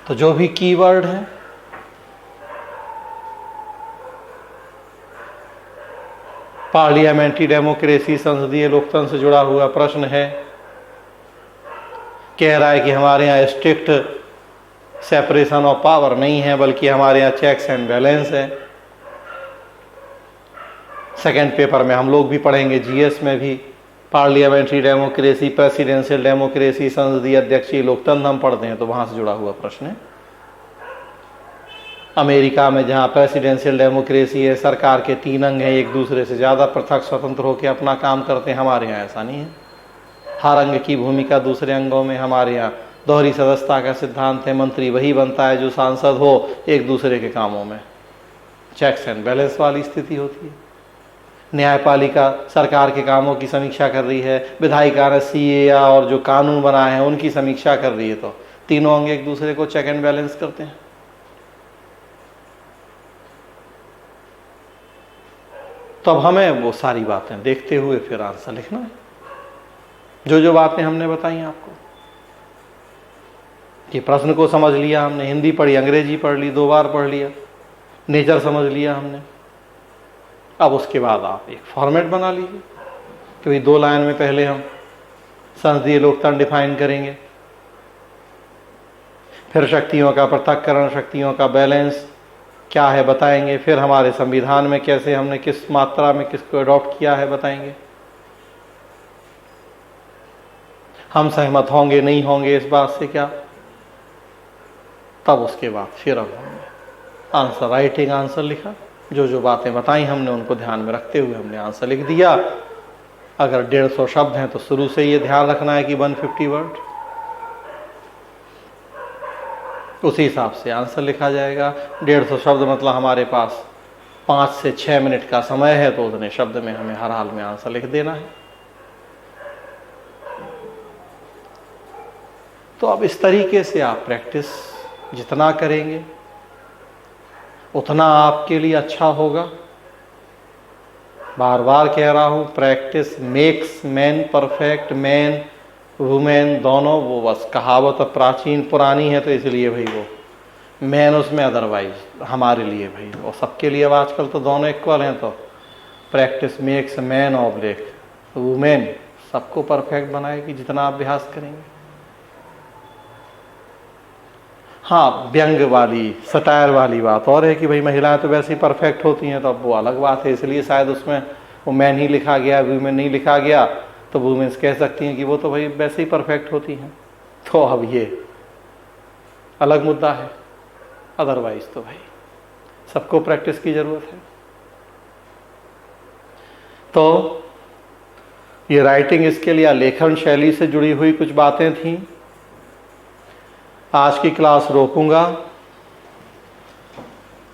तो जो भी कीवर्ड है, पार्लियामेंट्री डेमोक्रेसी, संसदीय लोकतंत्र से जुड़ा हुआ प्रश्न है। कह रहा है कि हमारे यहाँ स्ट्रिक्ट सेपरेशन ऑफ पावर नहीं है, बल्कि हमारे यहाँ चेक्स एंड बैलेंस है। सेकंड पेपर में हम लोग भी पढ़ेंगे, जीएस में भी, पार्लियामेंट्री डेमोक्रेसी, प्रेसिडेंशियल डेमोक्रेसी, संसदीय अध्यक्षीय लोकतंत्र हम पढ़ते हैं, तो वहां से जुड़ा हुआ प्रश्न है। अमेरिका में जहाँ प्रेसिडेंशियल डेमोक्रेसी है, सरकार के 3 अंग हैं, एक दूसरे से ज़्यादा पृथक स्वतंत्र होकर अपना काम करते हैं। हमारे यहाँ ऐसा नहीं है, हर अंग की भूमिका दूसरे अंगों में। हमारे यहाँ दोहरी सदस्यता का सिद्धांत है, मंत्री वही बनता है जो सांसद हो, एक दूसरे के कामों में चेक्स एंड बैलेंस वाली स्थिति होती है। न्यायपालिका सरकार के कामों की समीक्षा कर रही है, विधायिका ने सीए और जो कानून बनाए हैं उनकी समीक्षा कर रही है, तो तीनों अंग एक दूसरे को चेक एंड बैलेंस करते हैं। तो अब हमें वो सारी बातें देखते हुए फिर आंसर लिखना है। जो बातें हमने बताई आपको, कि प्रश्न को समझ लिया हमने, हिंदी पढ़ी, अंग्रेजी पढ़ ली, 2 बार पढ़ लिया, नेचर समझ लिया हमने। अब उसके बाद आप एक फॉर्मेट बना लीजिए कि भाई 2 लाइन में पहले हम संसदीय लोकतंत्र डिफाइन करेंगे, फिर शक्तियों का पृथक्करण, शक्तियों का बैलेंस क्या है बताएंगे, फिर हमारे संविधान में कैसे हमने किस मात्रा में किसको अडॉप्ट किया है बताएंगे, हम सहमत होंगे नहीं होंगे इस बात से क्या। तब उसके बाद फिर अब हमने आंसर, राइटिंग आंसर लिखा। जो बातें बताई हमने उनको ध्यान में रखते हुए हमने आंसर लिख दिया। अगर 150 शब्द हैं तो शुरू से ये ध्यान रखना है कि 150 वर्ड, उसी हिसाब से आंसर लिखा जाएगा। 150 शब्द मतलब हमारे पास 5 से 6 मिनट का समय है, तो उतने शब्द में हमें हर हाल में आंसर लिख देना है। तो अब इस तरीके से आप प्रैक्टिस जितना करेंगे उतना आपके लिए अच्छा होगा। बार बार कह रहा हूँ, practice makes man perfect, man women दोनों, वो बस कहावत प्राचीन पुरानी है, तो इसलिए भाई वो मैन उसमें, अदरवाइज हमारे लिए भाई और सबके लिए अब आजकल तो दोनों इक्वल हैं। तो practice makes man oblique women, सबको परफेक्ट बनाएगी जितना आप अभ्यास करेंगे। हाँ, व्यंग वाली, सटायर वाली बात और है कि भाई महिलाएं तो वैसे ही परफेक्ट होती हैं, तो अब वो अलग बात है, इसलिए शायद उसमें वो मैन ही लिखा गया, वुमेन नहीं लिखा गया। तो वुमेन्स कह सकती हैं कि वो तो भाई वैसे ही परफेक्ट होती हैं। तो अब ये अलग मुद्दा है, अदरवाइज तो भाई सबको प्रैक्टिस की जरूरत है। तो ये राइटिंग स्किल या लेखन शैली से जुड़ी हुई कुछ बातें थीं। आज की क्लास रोकूंगा,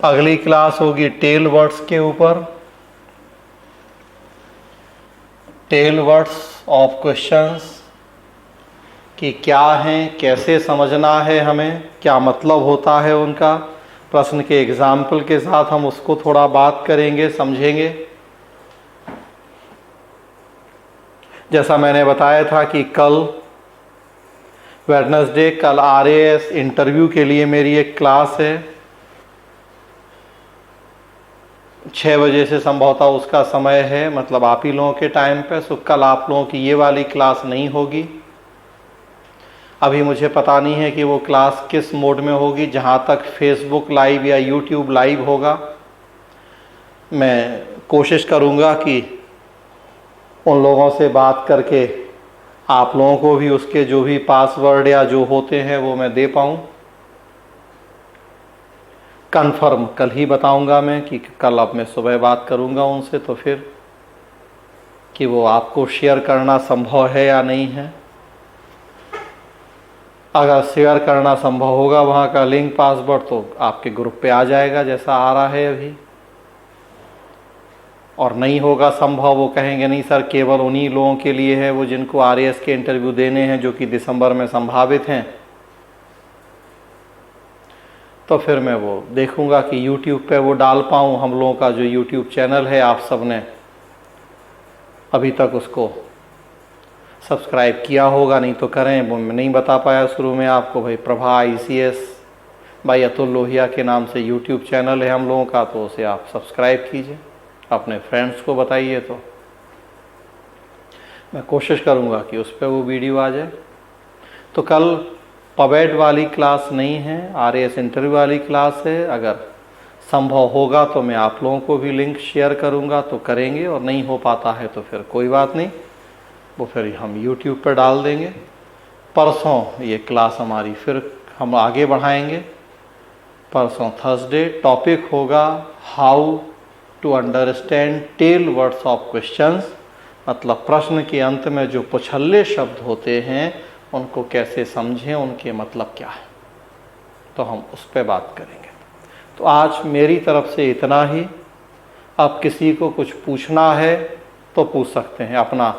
अगली क्लास होगी टेल वर्ड्स के ऊपर, टेल वर्ड्स ऑफ क्वेश्चंस कि क्या हैं, कैसे समझना है हमें, क्या मतलब होता है उनका। प्रश्न के एग्जाम्पल के साथ हम उसको थोड़ा बात करेंगे, समझेंगे। जैसा मैंने बताया था कि कल वेडनेसडे, कल RAS इंटरव्यू के लिए मेरी एक क्लास है 6 बजे से, संभवतः उसका समय है, मतलब आप ही लोगों के टाइम पे। सो कल आप लोगों की ये वाली क्लास नहीं होगी। अभी मुझे पता नहीं है कि वो क्लास किस मोड में होगी। जहाँ तक फेसबुक लाइव या यूट्यूब लाइव होगा, मैं कोशिश करूँगा कि उन लोगों से बात करके आप लोगों को भी उसके जो भी पासवर्ड या जो होते हैं वो मैं दे पाऊँ। कन्फर्म कल ही बताऊंगा मैं कि कल अब मैं सुबह बात करूंगा उनसे, तो फिर कि वो आपको शेयर करना संभव है या नहीं है। अगर शेयर करना संभव होगा वहाँ का लिंक पासवर्ड, तो आपके ग्रुप पे आ जाएगा जैसा आ रहा है अभी। और नहीं होगा संभव, वो कहेंगे नहीं सर केवल उन्हीं लोगों के लिए है वो जिनको RAS के इंटरव्यू देने हैं जो कि दिसंबर में संभावित हैं, तो फिर मैं वो देखूंगा कि यूट्यूब पे वो डाल पाऊँ। हम लोगों का जो यूट्यूब चैनल है, आप सब ने अभी तक उसको सब्सक्राइब किया होगा, नहीं तो करें। वो मैं नहीं बता पाया शुरू में आपको, भाई प्रभा ICS भाई अतुल लोहिया के नाम से यूट्यूब चैनल है हम लोगों का, तो उसे आप सब्सक्राइब कीजिए, अपने फ्रेंड्स को बताइए। तो मैं कोशिश करूँगा कि उस पर वो वीडियो आ जाए। तो कल पवेड वाली क्लास नहीं है, RAS इंटरव्यू वाली क्लास है। अगर संभव होगा तो मैं आप लोगों को भी लिंक शेयर करूंगा, तो करेंगे, और नहीं हो पाता है तो फिर कोई बात नहीं, वो फिर हम यूट्यूब पर डाल देंगे। परसों ये क्लास हमारी फिर हम आगे बढ़ाएंगे। परसों थर्सडे टॉपिक होगा how to understand tail words of questions, मतलब प्रश्न के अंत में जो पुछल्ले शब्द होते हैं उनको कैसे समझें, उनके मतलब क्या है, तो हम उस पर बात करेंगे। तो आज मेरी तरफ से इतना ही। अब किसी को कुछ पूछना है तो पूछ सकते हैं, अपना